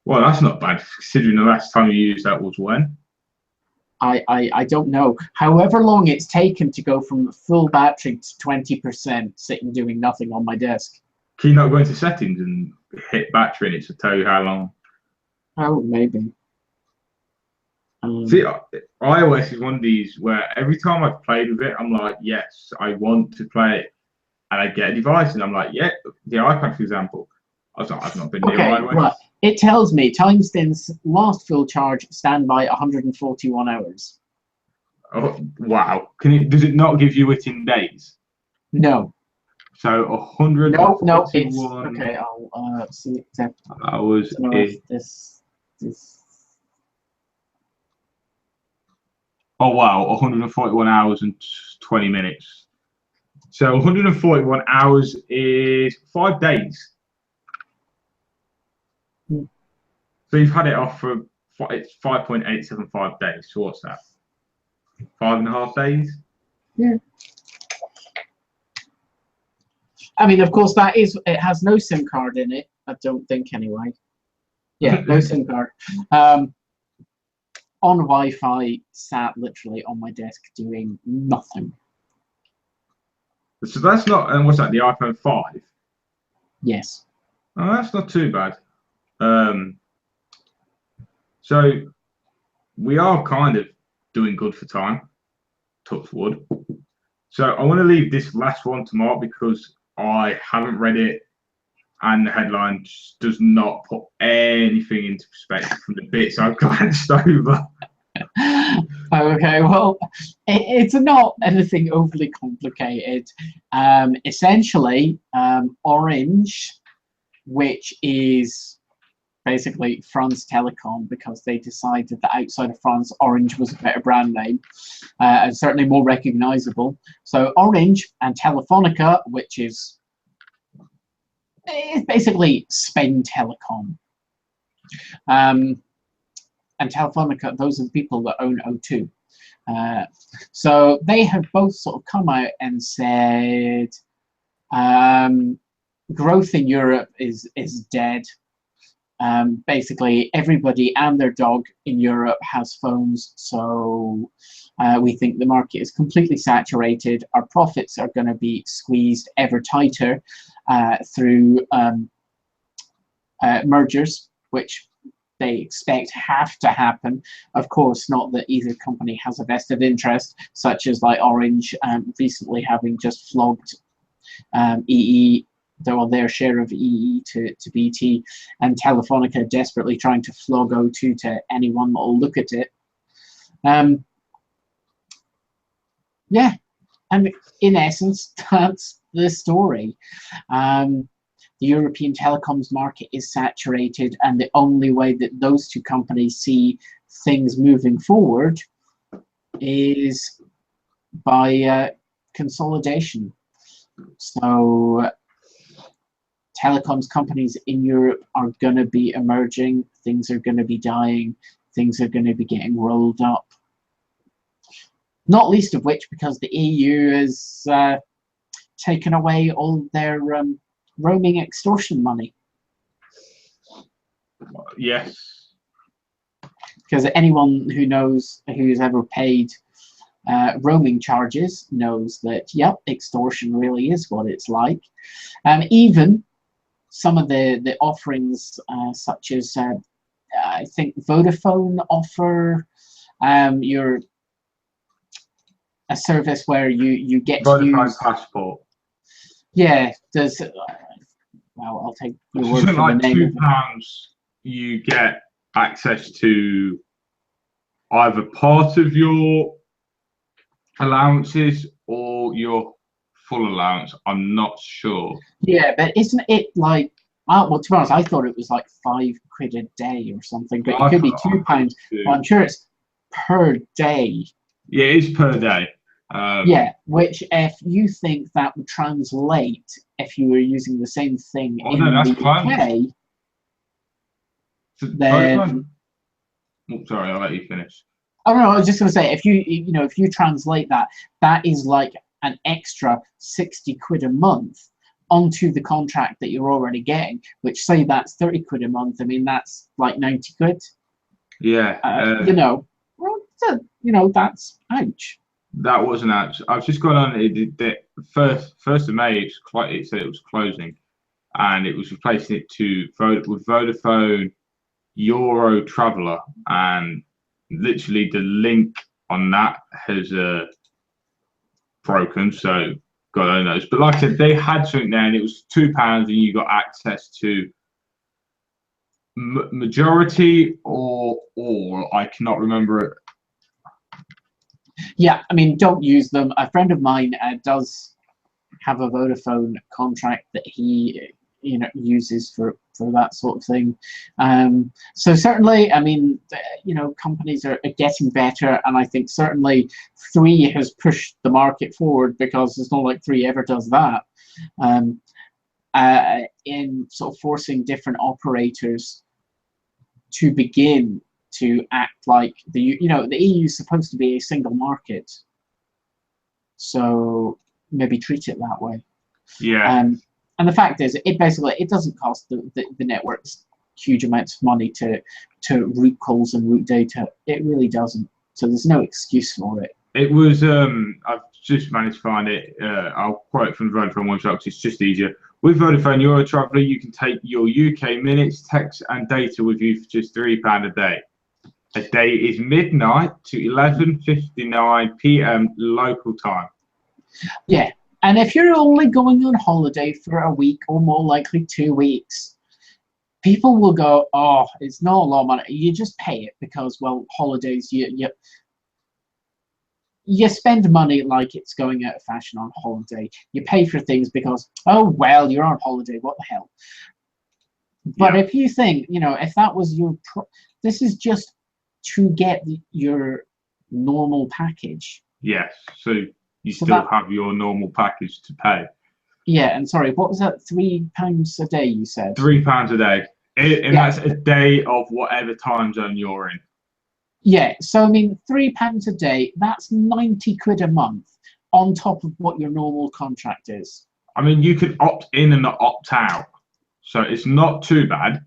Well, that's not bad considering the last time you used that was when. I don't know. However long it's taken to go from full battery to 20% sitting doing nothing on my desk. Can you not go into settings and hit battery and it to tell you how long? Oh, maybe. See, iOS is one of these where every time I've played with it, I'm like, yes, I want to play it. And I get a device and I'm like, yeah, the iPad, for example. I've not been near iOS. Right. It tells me time since last full charge, standby 141 hours. Oh, wow. Does it not give you it in days? No. So 141. No, it's okay. I'll see exactly. Hours. Oh wow, 141 hours and 20 minutes. So 141 hours is 5 days. So you've had it off for it's 5.875 days. So what's that? 5.5 days? Yeah. I mean, of course, it has no SIM card in it. I don't think anyway. Yeah, no SIM card. On Wi-Fi, sat literally on my desk doing nothing. So that's not, and what's that, the iPhone 5? Yes. Oh, that's not too bad. So we are kind of doing good for time, touch wood. So I want to leave this last one to Mark because I haven't read it and the headline does not put anything into perspective from the bits I've glanced over. Okay, well, it's not anything overly complicated. Essentially, Orange, which is basically France Telecom, because they decided that outside of France, Orange was a better brand name and certainly more recognizable. So Orange and Telefonica, which is basically Spain Telecom. And Telefonica, those are the people that own O2. So they have both sort of come out and said growth in Europe is dead. Basically, everybody and their dog in Europe has phones, so we think the market is completely saturated. Our profits are going to be squeezed ever tighter through mergers, which they expect have to happen. Of course, not that either company has a vested interest, such as like Orange recently having just flogged EE, their share of EE to BT, and Telefonica desperately trying to flog O2 to anyone that will look at it. Yeah, and in essence, that's the story. The European telecoms market is saturated, and the only way that those two companies see things moving forward is by consolidation. So telecoms companies in Europe are going to be emerging, things are going to be dying, things are going to be getting rolled up. Not least of which because the EU has taken away all their roaming extortion money. Yes. Because anyone who knows, who's ever paid roaming charges knows that, yep, extortion really is what it's like. Even some of the offerings, such as I think Vodafone offer a service where you get Vodafone to use Passport. Yeah, does well, I'll take your word for like the name of £2, you get access to either part of your allowances or your full allowance. I'm not sure. Yeah, but isn't it like, well, to be honest, I thought it was like £5 a day or something, but it could be £2. Well, I'm sure it's per day. Yeah, it is per day. Yeah, which if you think that would translate if you were using the same thing in the UK, then... Oh, sorry, I'll let you finish. Oh no, I was just going to say, if you translate that, that is like an extra £60 a month onto the contract that you're already getting. Which, say that's £30 a month. I mean, that's like £90. Yeah. That's ouch. That wasn't ouch. I've just gone on. The first of May, it said it was closing, and it was replacing it with Vodafone Euro Traveller, and literally the link on that has broken, so God only knows. But like I said, they had something there, and it was £2, and you got access to majority or all. I cannot remember it. Yeah, I mean, don't use them. A friend of mine does have a Vodafone contract that he uses for that sort of thing. So certainly, I mean, companies are getting better, and I think certainly 3 has pushed the market forward, because it's not like 3 ever does that, in sort of forcing different operators to begin to act like the EU is supposed to be a single market, so maybe treat it that way. Yeah. And the fact is, it doesn't cost the networks huge amounts of money to route calls and route data. It really doesn't. So there's no excuse for it. It was I've just managed to find it. I'll quote it from the Vodafone website because it's just easier. With Vodafone Euro Traveller, you can take your UK minutes, text, and data with you for just £3 a day. A day is midnight to 11:59 p.m. local time. Yeah, and if you're only going on holiday for a week, or more likely 2 weeks, people will go, "Oh, it's not a lot of money." You just pay it because, well, holidays, you spend money like it's going out of fashion on holiday. You pay for things because, oh well, you're on holiday. What the hell? But if you think, if that was your, this is just to get your normal package. Yes, so you still have your normal package to pay. Yeah, and sorry, what was that? £3 a day you said? £3 a day, and that's a day of whatever time zone you're in. Yeah, so I mean, £3 a day, that's 90 quid a month on top of what your normal contract is. I mean, you could opt in and opt out, so it's not too bad.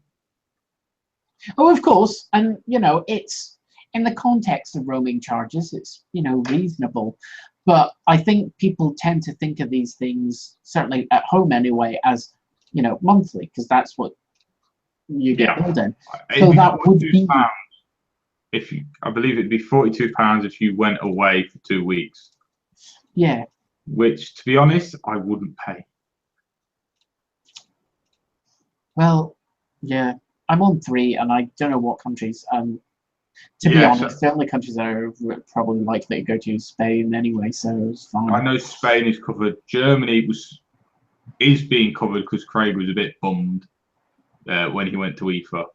Oh, of course, and it's in the context of roaming charges, it's reasonable. But I think people tend to think of these things, certainly at home anyway, as monthly, because that's what you get billed in. So that would be I believe it'd be £42 if you went away for 2 weeks. Yeah. Which, to be honest, I wouldn't pay. Well, yeah, I'm on 3, and I don't know what countries. To be honest, the only countries that are probably likely to go to is Spain anyway, so it's fine. I know Spain is covered. Germany is being covered because Craig was a bit bummed when he went to IFA.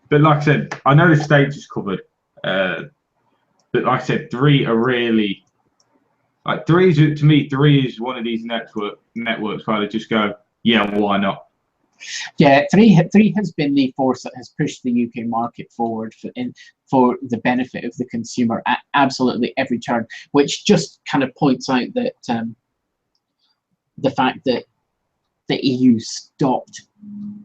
But like I said, I know the States is covered. But like I said, 3 are really like 3 is, to me, 3 is one of these networks where they just go, yeah, why not? Yeah, three has been the force that has pushed the UK market forward for the benefit of the consumer at absolutely every turn, which just kind of points out that the fact that the EU stopped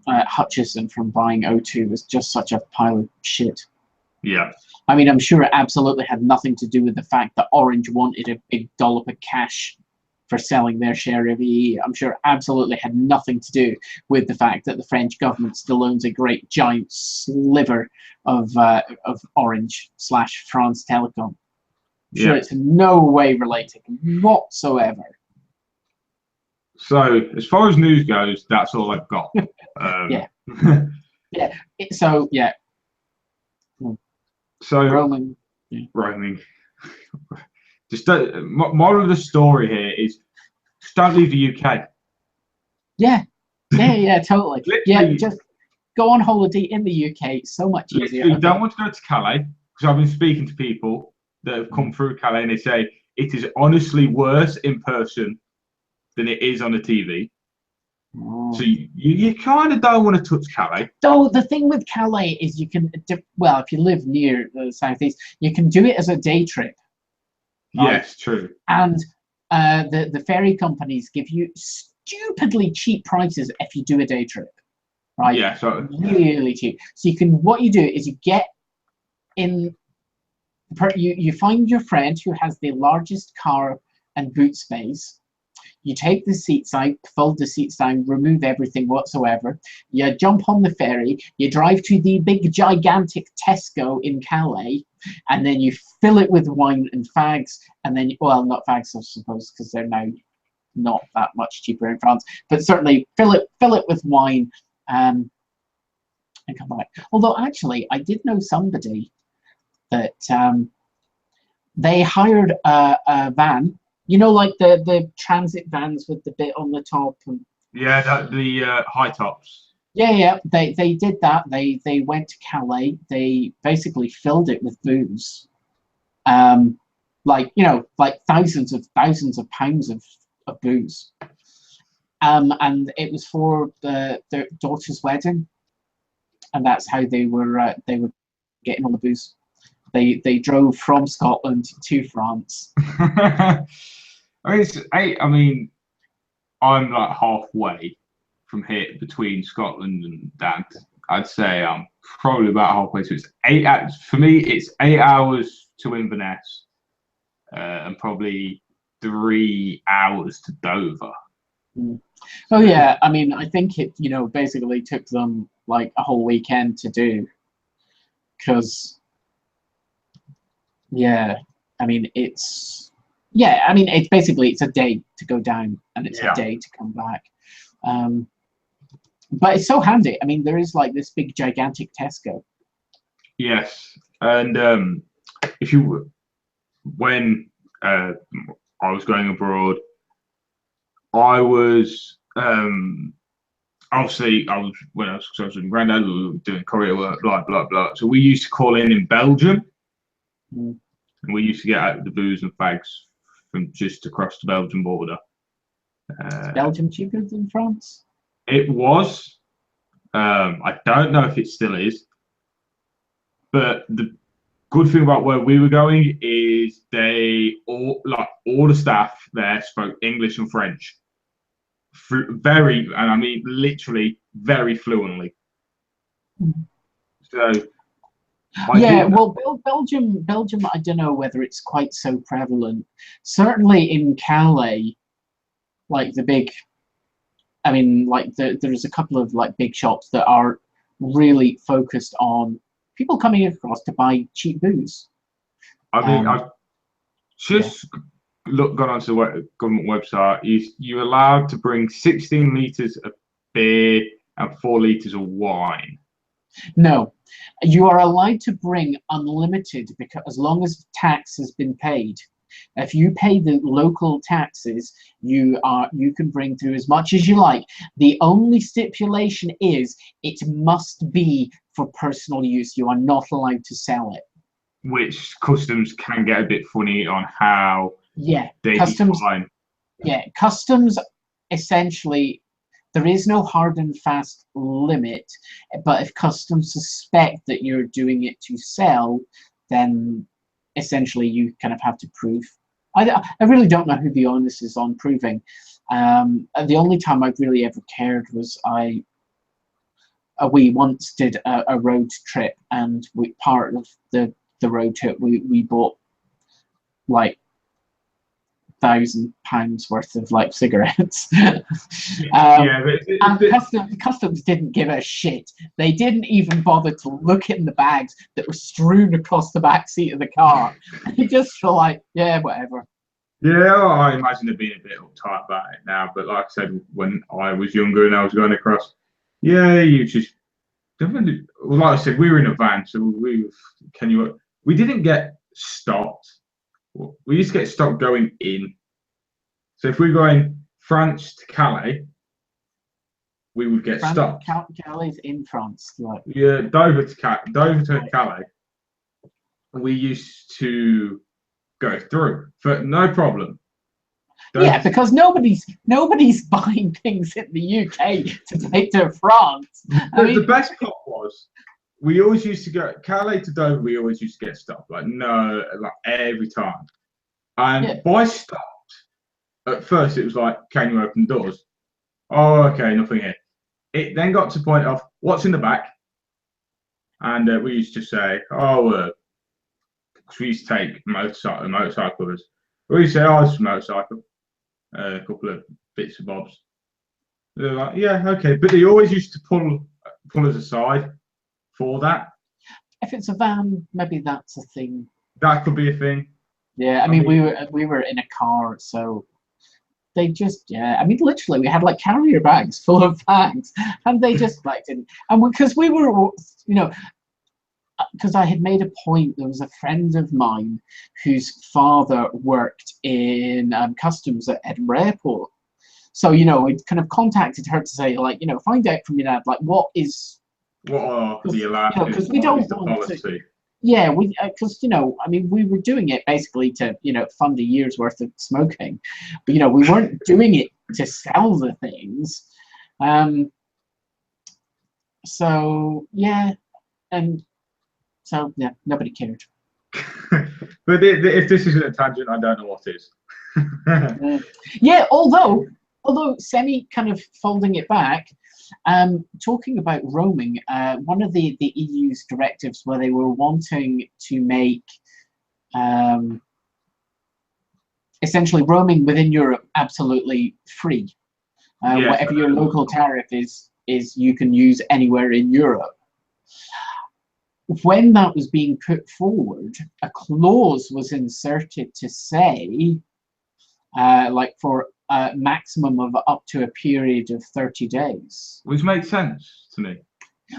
Hutchison from buying O2 was just such a pile of shit. Yeah. I mean, I'm sure it absolutely had nothing to do with the fact that Orange wanted a big dollop of cash for selling their share of EE. I'm sure it absolutely had nothing to do with the fact that the French government still owns a great giant sliver of Orange / France Telecom. Sure, it's in no way related whatsoever. So, as far as news goes, that's all I've got. Yeah. So roaming. Yeah. Roaming. Just moral of the story here is just don't leave the UK. Yeah, totally. Yeah, just go on holiday in the UK. So much easier. You don't want to go to Calais, because I've been speaking to people that have come through Calais, and they say it is honestly worse in person than it is on the TV. So you kind of don't want to touch Calais. Though the thing with Calais is you can, well, if you live near the southeast, you can do it as a day trip. Right? Yes, true. And the ferry companies give you stupidly cheap prices if you do a day trip. Right? Yeah, so really cheap. So what you do is you get in. You find your friend who has the largest car and boot space. You take the seats out, fold the seats down, remove everything whatsoever. You jump on the ferry, you drive to the big gigantic Tesco in Calais, and then you fill it with wine and fags, and then, well, not fags, I suppose, because they're now not that much cheaper in France, but certainly fill it with wine and come back. Although, actually, I did know somebody that they hired a van, like the transit vans with the bit on the top. And the high tops. Yeah, they did that. They went to Calais. They basically filled it with booze, like thousands of pounds of booze, and it was for their daughter's wedding, and that's how they were getting all the booze. They drove from Scotland to France. I mean, I'm like halfway from here between Scotland and that. I'd say I'm probably about halfway. So it's 8 hours. For me, it's 8 hours to Inverness, and probably 3 hours to Dover. Oh yeah, I mean, I think it basically took them like a whole weekend to do, because I mean it's basically it's a day to go down and it's a day to come back. But it's so handy. I mean, there is like this big gigantic Tesco. Yes, and when I was going abroad, I was obviously when I was with Granddad, we were doing courier work, blah blah blah. So we used to call in Belgium, and we used to get out the booze and fags from just across the Belgian border. Is Belgium cheaper than France? It was. I don't know if it still is. But the good thing about where we were going is all the staff there spoke English and French, and I mean literally very fluently. So yeah, well, Belgium, I don't know whether it's quite so prevalent. Certainly in Calais, like the big, I mean, like there's a couple of like big shops that are really focused on people coming across to buy cheap booze. I mean, I've just gone onto the government website. You're allowed to bring 16 liters of beer and 4 liters of wine. No, you are allowed to bring unlimited because as long as tax has been paid. If you pay the local taxes, you can bring through as much as you like. The only stipulation is it must be for personal use. You are not allowed to sell it. Which customs can get a bit funny on how they define. Yeah, customs essentially. There is no hard and fast limit, but if customs suspect that you're doing it to sell, then essentially you kind of have to prove. I really don't know who the onus is on proving. The only time I've really ever cared was we once did a road trip, and part of the road trip we bought like £1,000 worth of like cigarettes. And customs didn't give a shit. They didn't even bother to look in the bags that were strewn across the back seat of the car. They just were like, yeah, whatever. Yeah, I imagine it being a bit uptight about it now. But like I said, when I was younger and I was going across, you just definitely. Well, like I said, we were in a van, so we didn't get stopped. We used to get stopped going in. So if we were going France to Calais, we would get stopped. Calais in France, like Dover to Calais. We used to go through for no problem. Because nobody's buying things in the UK to take to France. The best part was we always used to go Calais to Dover. We always used to get stopped, like every time. And by stopped, at first it was like, "Can you open doors?" Oh, okay, nothing here. It then got to the point of what's in the back, and we used to say, "Oh, because we used to take motorcyclers. We used to say, "Oh, it's a motorcycle." A couple of bits and bobs. They're like, "Yeah, okay," but they always used to pull us aside for that. If it's a van, maybe that's a thing. That could be a thing. Yeah, I mean we were in a car, so they just I mean literally we had like carrier bags full of bags, and they just like didn't. And because we were, because I had made a point, there was a friend of mine whose father worked in customs at Edinburgh Airport. So, we'd kind of contacted her to say, like, find out from your dad, like, what are the allowed? Because we don't want to. Yeah, because I mean, we were doing it basically to fund a year's worth of smoking, but we weren't doing it to sell the things. So yeah, and so yeah, nobody cared. But if this isn't a tangent, I don't know what is. Yeah, although semi kind of folding it back, talking about roaming, one of the EU's directives where they were wanting to make essentially roaming within Europe absolutely free. Whatever your local tariff is you can use anywhere in Europe. When that was being put forward, a clause was inserted to say, like for a maximum of up to a period of 30 days. Which makes sense to me.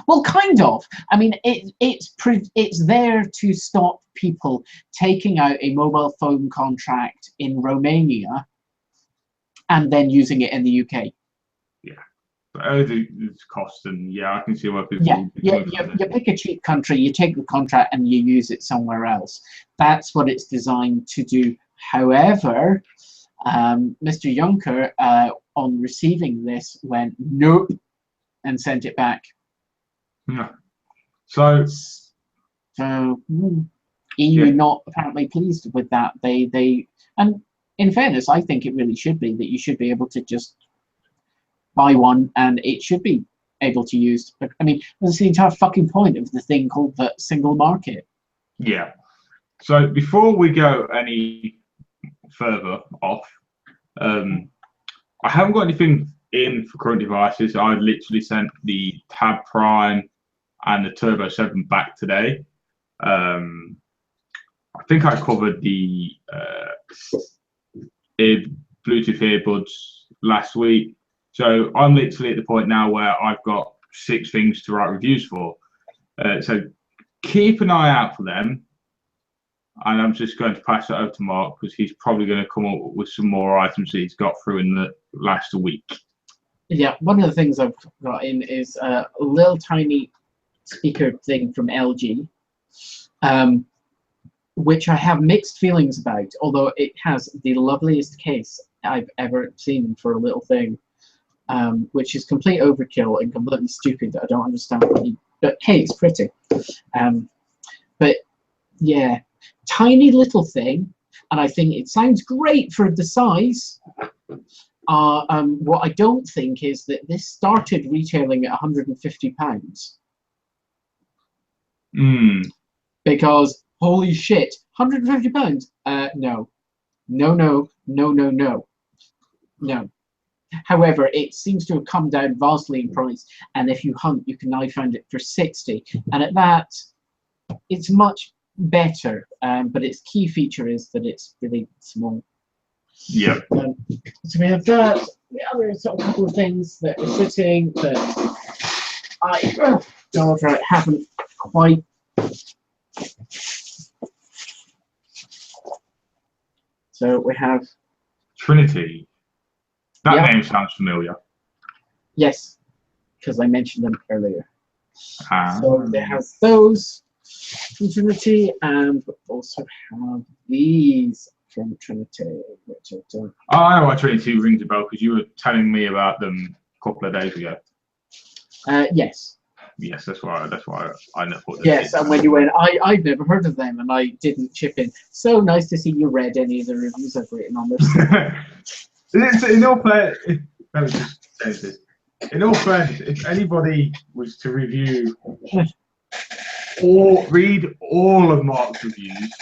Well, kind of. I mean, it's there to stop people taking out a mobile phone contract in Romania and then using it in the UK. Yeah. It's cost, and I can see why people. You pick a cheap country, you take the contract, and you use it somewhere else. That's what it's designed to do. However, Mr. Juncker, on receiving this, went nope and sent it back. Yeah. So So EU not apparently pleased with that. And in fairness, I think it really should be that you should be able to just buy one and it should be able to use. I mean, that's the entire fucking point of the thing called the single market. Yeah. So before we go any further off, I haven't got anything in for current devices. I literally sent the Tab Prime and the Turbo 7 back today. I think I covered the Bluetooth earbuds last week. So I'm literally at the point now where I've got 6 things to write reviews for. So keep an eye out for them. And I'm just going to pass it over to Mark because he's probably going to come up with some more items that he's got through in the last week. Yeah, one of the things I've got in is a little tiny speaker thing from LG, which I have mixed feelings about, although it has the loveliest case I've ever seen for a little thing, which is complete overkill and completely stupid. I don't understand what but hey, it's pretty. But yeah, tiny little thing, and I think it sounds great for the size. What I don't think is that this started retailing at £150. Because holy shit, £150? No. No. However, it seems to have come down vastly in price, and if you hunt, you can now find it for 60. And at that, it's much better, but its key feature is that it's really small. Yeah. So we have that. The other sort of couple of things that are sitting that I haven't quite. So we have Trinity. That name sounds familiar. Yes, because I mentioned them earlier. So they have those from Trinity, and we also have these from Trinity, which I've done. Oh, I know why Trinity rings a bell because you were telling me about them a couple of days ago. Yes. Yes, that's why I never thought. Yes, and when you went, I've never heard of them, and I didn't chip in. So nice to see you read any of the reviews I've written on this. In all fairness, let me just change this. In all fairness, if anybody was to review or read all of Mark's reviews,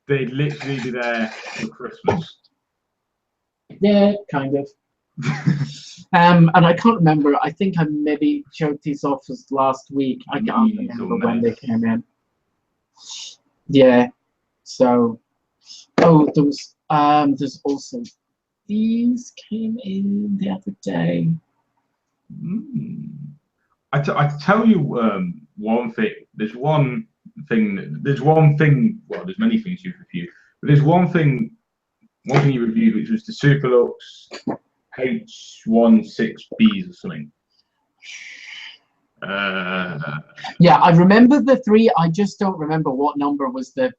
they'd literally be there for Christmas. Yeah, kind of. And I can't remember. I think I maybe showed these off as last week. I can't remember when they came in. Yeah. So, there's also these came in the other day. I tell you one thing. There's one thing. Well, there's many things you've reviewed, but there's one thing you reviewed, which was the Superlux H16Bs or something. Yeah, I remember the 3. I just don't remember what number was the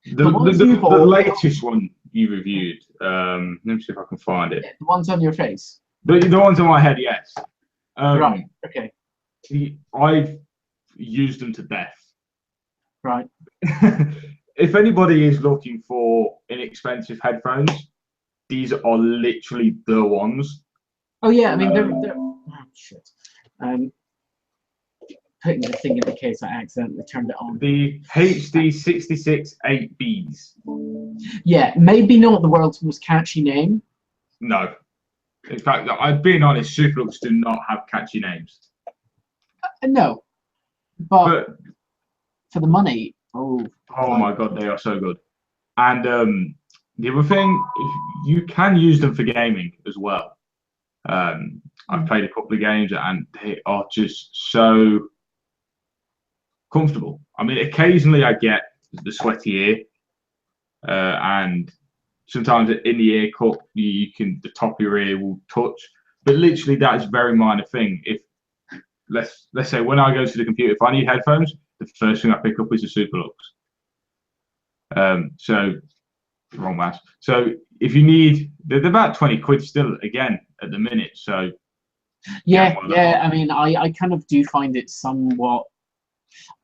latest one you reviewed. Let me see if I can find it. The ones on your face. The ones on my head, yes. Right. Okay. I've used them to death. Right. If anybody is looking for inexpensive headphones, these are literally the ones. Oh yeah, I mean they're oh shit. Putting the thing in the case, I accidentally turned it on. The HD66 8Bs. Yeah, maybe not the world's most catchy name. No. In fact, I'm being honest, Superlux do not have catchy names. No. But for the money, oh my god, they are so good. And the other thing, you can use them for gaming as well. I've played a couple of games and they are just so comfortable. I mean, occasionally I get the sweaty ear, and sometimes in the ear cup, the top of your ear will touch. But literally, that is a very minor thing. If let's say when I go to the computer, if I need headphones, the first thing I pick up is a Superlux. So wrong math. So if you need, they're about 20 quid still again at the minute. So yeah. I mean, I kind of do find it somewhat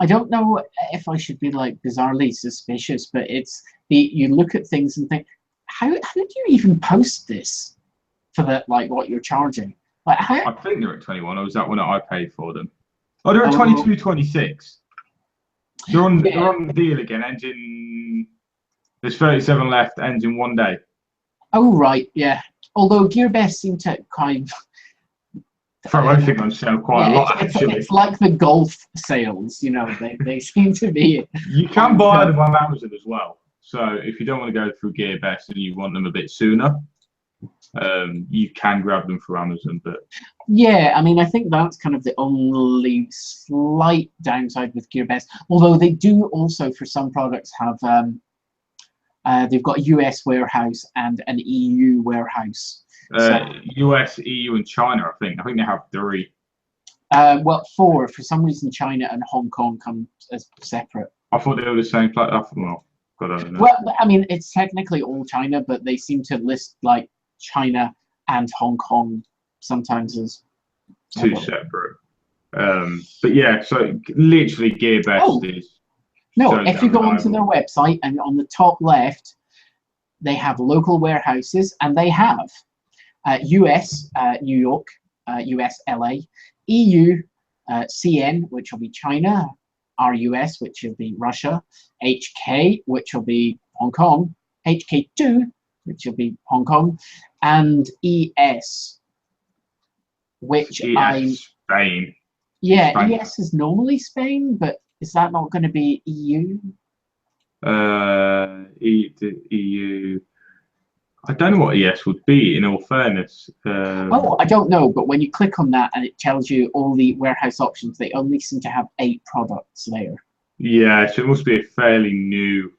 I don't know if I should be like bizarrely suspicious, but it's you look at things and think, how do you even post this for the like what you're charging? Like how? I think they're at 21, or was that one that I paid for them? Oh, they're at Oh, 22.26. They're on yeah. they're on the deal again. Engine. There's 37 left. Ends in 1 day. Oh right, yeah. Although GearBest seem to kind of Throw everything on sale quite a lot, actually. it's like the golf sales, they seem to be. You can buy them on Amazon as well. So if you don't want to go through GearBest and you want them a bit sooner, you can grab them through Amazon. But yeah, I mean, I think that's kind of the only slight downside with GearBest. Although they do also, for some products, have they've got a US warehouse and an EU warehouse. US, EU, and China. I think they have 3. Well, 4. For some reason, China and Hong Kong come as separate. I thought they were the same platform. Well, God, I don't know. Well, I mean, it's technically all China, but they seem to list like China and Hong Kong sometimes as 2 separate. But yeah, so literally GearBest is. No, so if you go onto their website and on the top left, they have local warehouses and they have US, New York, US, LA, EU, CN, which will be China, RUS, which will be Russia, HK, which will be Hong Kong, HK2, which will be Hong Kong, and ES, which Spain. Yeah, Spain. ES is normally Spain, but is that not going to be EU? EU. I don't know what ES would be, in all fairness. I don't know, but when you click on that and it tells you all the warehouse options, they only seem to have 8 products there. Yeah, so it must be a fairly new.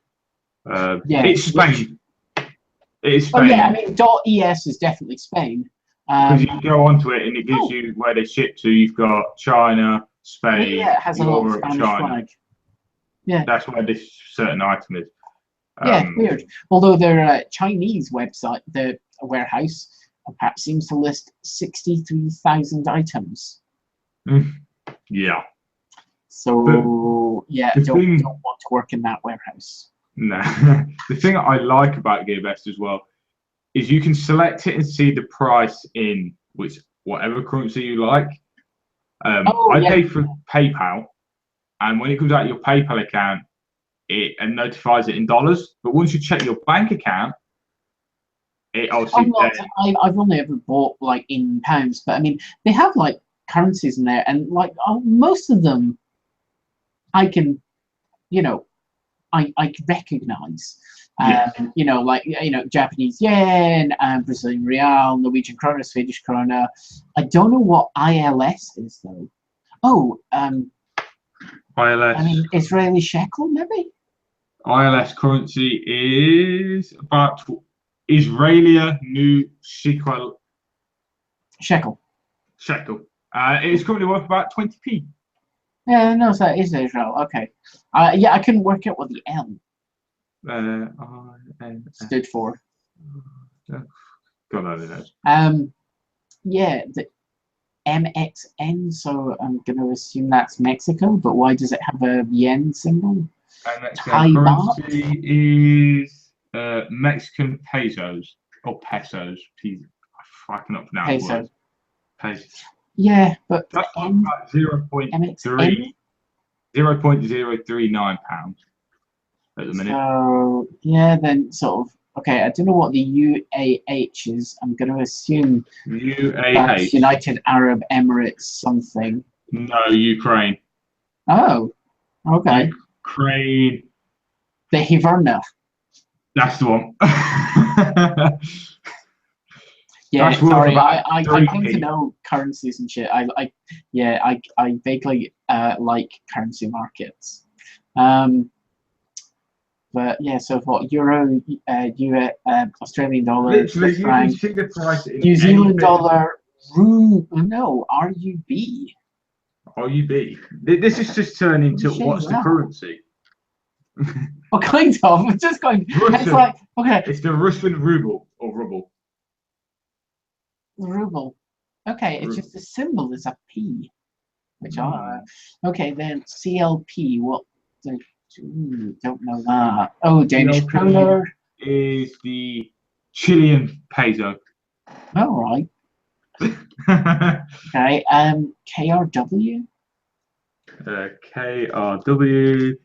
It's Spain. It is Spain. Oh yeah, I mean, .es is definitely Spain. Because you go onto it and it gives you where they ship to. You've got China, Spain, yeah, it has a little Europe, Spanish China. flag. Yeah, That's where this certain item is. Yeah, weird. Although their Chinese website, the warehouse, perhaps seems to list 63,000 items. Yeah. So yeah, don't want to work in that warehouse. No. The thing I like about GearBest as well is you can select it and see the price in whatever currency you like. I pay for PayPal, and when it comes out of your PayPal account, it notifies it in dollars. But once you check your bank account, it obviously. I've only ever bought like in pounds, but I mean they have like currencies in there, and like most of them, I can, I can recognize. Japanese yen, Brazilian real, Norwegian krona, Swedish krona. I don't know what ILS is though. ILS. I mean, Israeli shekel, maybe. ILS currency is about Israeli new shekel. Shekel. It is currently worth about 20p. Yeah, no, so it is Israel. Okay. I couldn't work out what the L stood for. God, I don't know. Yeah, the MXN. So I'm going to assume that's Mexico, but why does it have a yen symbol? Mexican currency is Mexican pesos or pesos. I cannot pronounce words. Pesos. Yeah, but that's about 0.039 pounds at the minute. So yeah, then sort of okay. I don't know what the UAH is. I'm going to assume UAH, United Arab Emirates something. No, Ukraine. Oh, okay. Ukraine. The Hiverna. That's the one. Yeah, sorry, I tend to know currencies and shit. I vaguely like currency markets. But yeah, so what euro, Australian dollar, literally, you franc, can see the price in New Zealand dollar, RUB. RUB. This is just turning into what's the currency? Well, kind of. I'm just going. Russian. It's like okay. It's the Russian ruble or ruble. Ruble. Okay, it's just the symbol is a P. which are okay. Then CLP, what? Don't know that. Oh, Danish CLP kroner is the Chilean peso. All right. Okay. KRW. KRW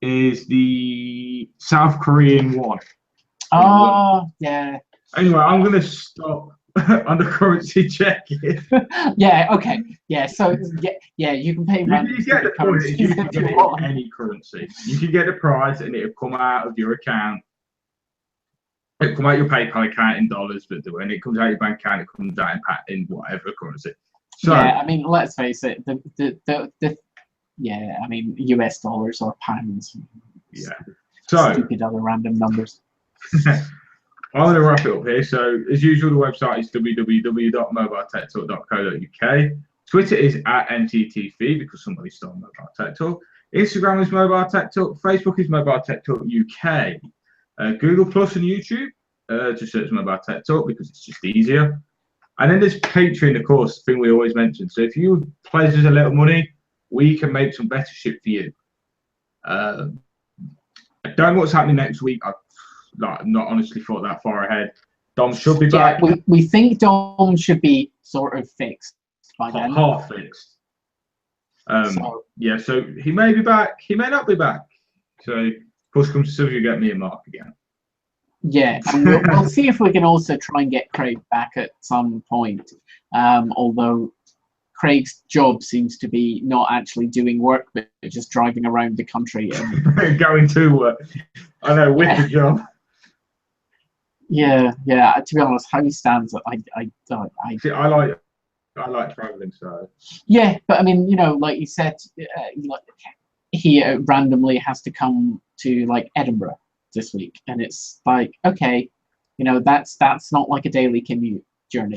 is the South Korean won. Oh, yeah. Anyway, I'm going to stop on the currency check. Yeah, okay. Yeah, so, you can pay You random get the point is you can get it in want. any currency. You can get the price and it'll come out of your account. It'll come out your PayPal account in dollars, but when it comes out your bank account, it comes out in whatever currency. So, yeah, I mean, let's face it, I mean, US dollars or pounds. yeah. So, stupid other random numbers. I'm going to wrap it up here. So, as usual, the website is www.mobiletechtalk.co.uk. Twitter is @MTTV because somebody stole Mobile Tech Talk. Instagram is Mobile Tech Talk. Facebook is Mobile Tech Talk UK. Google Plus and YouTube, just search Mobile Tech Talk because it's just easier. And then there's Patreon, of course, the thing we always mention. So if you pledge us a little money, we can make some better shit for you. I don't know what's happening next week. I've not honestly thought that far ahead. Dom should be back. Yeah, we think Dom should be sort of fixed by then. Half fixed. Yeah, so he may be back. He may not be back. So push comes to shove, you get me and Mark again. Yeah, and we'll see if we can also try and get Craig back at some point. Although Craig's job seems to be not actually doing work, but just driving around the country and going to work. I know, with the job. Yeah. To be honest, how he stands, I See, I like traveling, so. Yeah, but I mean, like you said, he randomly has to come to like Edinburgh this week, and it's like, okay, that's not like a daily commute journey.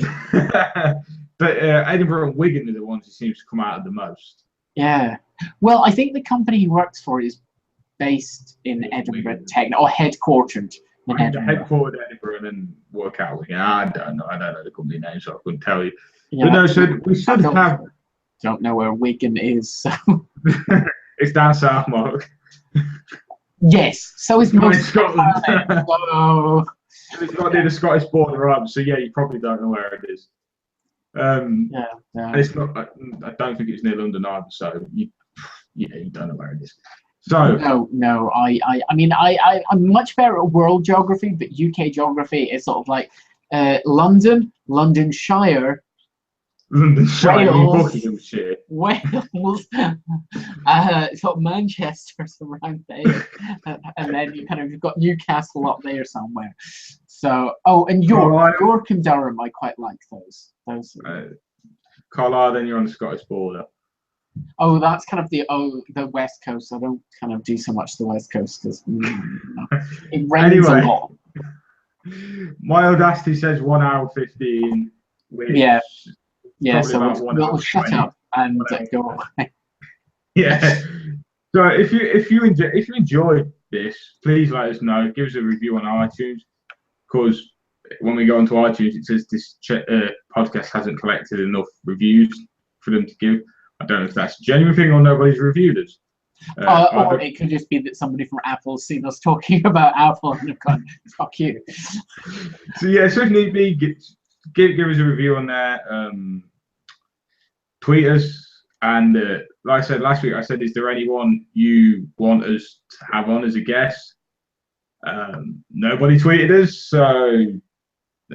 But Edinburgh and Wigan are the ones who seems to come out of the most. Yeah, well, I think the company he works for is based in Edinburgh, or headquartered in Edinburgh. Headquartered Edinburgh and then work out. I don't know the company name, so I couldn't tell you. Yeah, but no, so we should have. Don't know where Wigan is. So. It's down south, Mark. Yes, so is most Scotland. So. It's not near the Scottish border up, so yeah, you probably don't know where it is. Yeah. It's not. I don't think it's near London either. So you don't know where it is. So no. I mean, I'm much better at world geography, but UK geography is sort of like London, Londonshire. Buckinghamshire. Wales, sort of Manchester's around there, and then you've got Newcastle up there somewhere. So, and York and Durham, I quite like those. Carlisle, then you're on the Scottish border. Oh, that's kind of the West Coast. I don't kind of do so much the West Coast because it rains a lot. My Audacity says 1 hour 15. Yeah, so we'll shut up and go away. Yeah. So if you enjoyed this, please let us know. Give us a review on iTunes, because when we go onto iTunes, it says this podcast hasn't collected enough reviews for them to give. I don't know if that's a genuine thing or nobody's reviewed us. Or it could just be that somebody from Apple's seen us talking about Apple and have gone, fuck you. So yeah, so if need be, give us a review on there. Tweet us, and like I said last week, is there anyone you want us to have on as a guest? Nobody tweeted us, so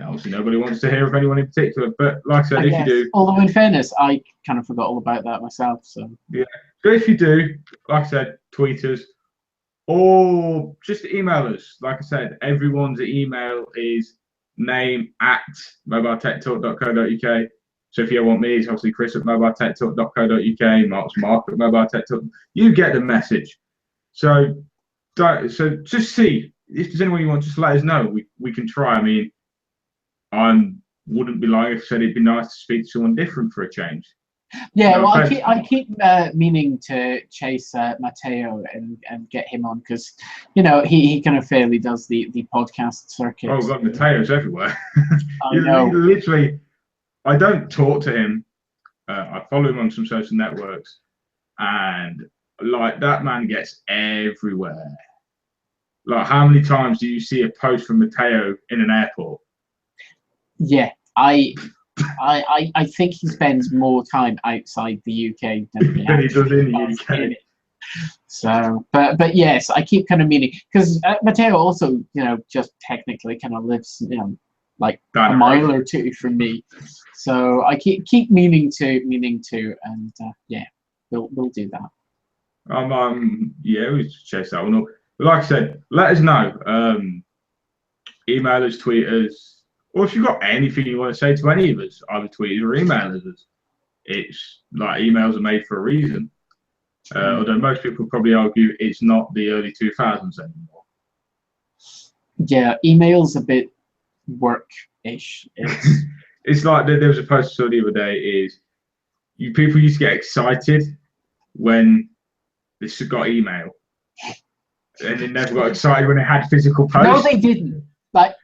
obviously nobody wants to hear of anyone in particular. But like I said, if you do, although in fairness, I kind of forgot all about that myself. So yeah, so if you do, like I said, tweet us or just email us. Like I said, everyone's email is name@mobiletechtalk.co.uk. So if you want me, it's obviously Chris at mobiletechtalk.co.uk, Mark's Mark at mobiletechtalk. You get the message. So just see if there's anyone you want. Just let us know. We can try. I mean, I wouldn't be lying if I said it'd be nice to speak to someone different for a change. Yeah, well, I keep meaning to chase Matteo and get him on, because he kind of fairly does the podcast circuit. Oh God, Matteo's everywhere. I know. Literally, I don't talk to him I follow him on some social networks, and like that man gets everywhere. Like, how many times do you see a post from Matteo in an airport? Yeah, I think he spends more time outside the UK than he Than he does in the does UK. in it. So, but yes, I keep kind of meaning, because Matteo also, just technically kind of lives, like a mile or two from me. So I keep meaning to, and yeah, we'll do that. Yeah, we should chase that one up. But like I said, let us know. Email us, tweet us, or if you've got anything you want to say to any of us, either tweet us or email us. It's like emails are made for a reason. Although most people probably argue it's not the early 2000s anymore. Yeah, email's a bit work-ish. It's like there was a post I saw the other day. Is people used to get excited when they got email, and they never got excited when they had physical post. No, they didn't.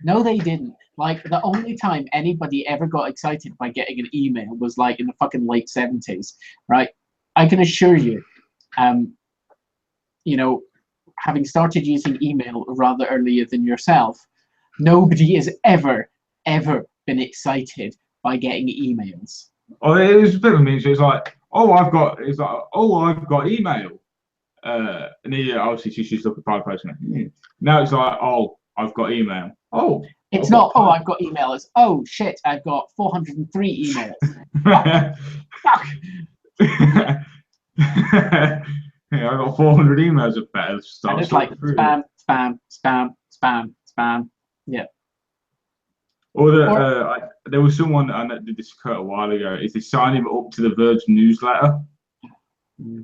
No, they didn't. Like, the only time anybody ever got excited by getting an email was like in the fucking late 70s, right? I can assure you, having started using email rather earlier than yourself, nobody has ever been excited by getting emails. Oh, it was a bit of a meme. So it's like, I've got email. And then obviously she used to look at private post. Now it's like, I've got email. It's not, I've got email. It's, oh shit, I've got 403 emails. Fuck. Yeah, I got 400 emails of better stuff. And it's like spam. Yeah. Or there was someone, and I did this a while ago, is they sign him up to the Virgin newsletter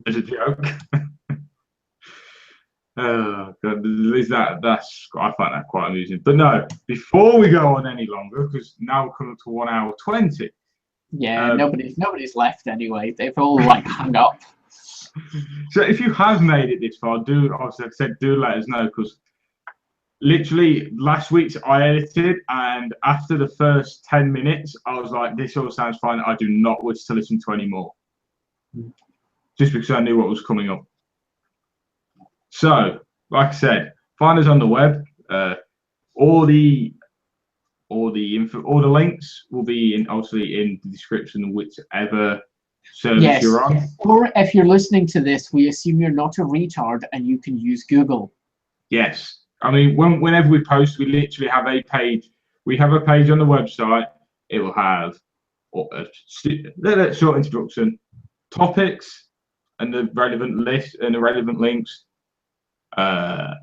as a joke. Oh God, I find that quite amusing. But no, before we go on any longer, because now we're coming up to 1 hour 20. Yeah, nobody's left anyway. They've all like hung up. So if you have made it this far, do let us know, because literally last week's I edited, and after the first 10 minutes, I was like, this all sounds fine. I do not wish to listen to any more. Just because I knew what was coming up. So, like I said, find us on the web. All the links will be obviously in the description, whichever service you're on. Or if you're listening to this, we assume you're not a retard and you can use Google. Yes. I mean, whenever we post, we literally have a page. We have a page on the website. It will have a short introduction, topics, and the relevant list and the relevant links. I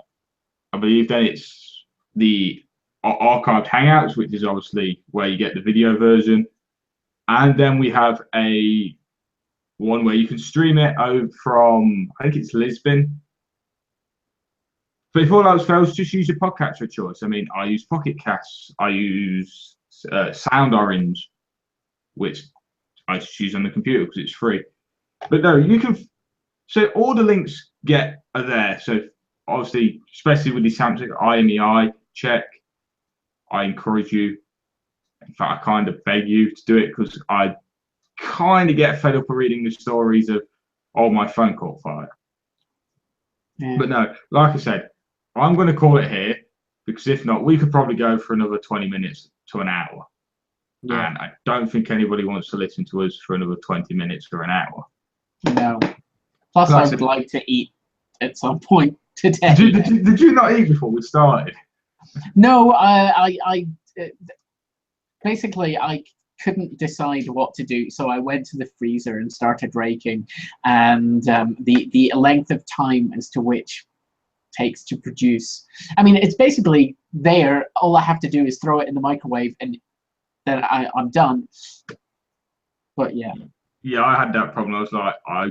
believe then it's the archived Hangouts, which is obviously where you get the video version, and then we have one where you can stream it over from, I think it's Lisbon. But if all else fails, just use your podcatcher of choice. I mean, I use Pocket Casts, I use Sound Orange, which I just use on the computer because it's free. But no, you can. So all the links are there. So obviously, especially with the Samsung IMEI check, I encourage you. In fact, I kind of beg you to do it, because I kind of get fed up of reading the stories of, my phone caught fire. Yeah. But no, like I said, I'm going to call it here, because if not, we could probably go for another 20 minutes to an hour. Yeah. And I don't think anybody wants to listen to us for another 20 minutes or an hour. No. Plus, I would like to eat at some point today. Did you not eat before we started? No, I basically I couldn't decide what to do, so I went to the freezer and started raking, and the length of time as to which takes to produce. I mean, it's basically there. All I have to do is throw it in the microwave, and then I'm done. But yeah. Yeah, I had that problem. I was like, I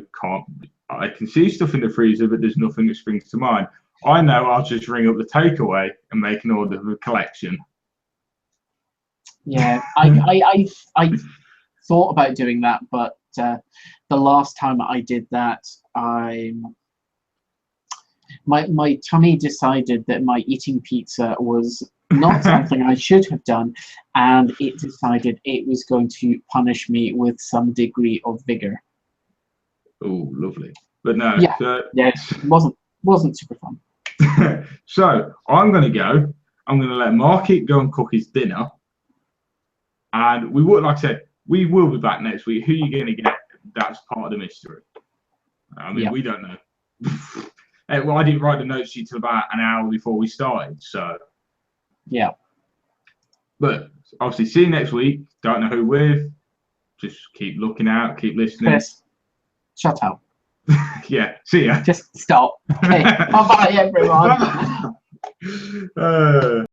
can see stuff in the freezer, but there's nothing that springs to mind. I know I'll just ring up the takeaway and make an order for a collection. Yeah, I thought about doing that, but the last time I did that, my tummy decided that my eating pizza was not something I should have done, and it decided it was going to punish me with some degree of vigor. Oh, lovely. But no. Yeah, yeah, wasn't super fun. So I'm going to go. I'm going to let Market go and cook his dinner. And we will, like I said, we will be back next week. Who are you going to get? That's part of the mystery. I mean, we don't know. Well, I didn't write the note sheet till about an hour before we started. So, yeah. But obviously, see you next week. Don't know who with. Just keep looking out, keep listening. Chris, shut up. Yeah, see ya. Just stop. Okay, bye-bye, everyone.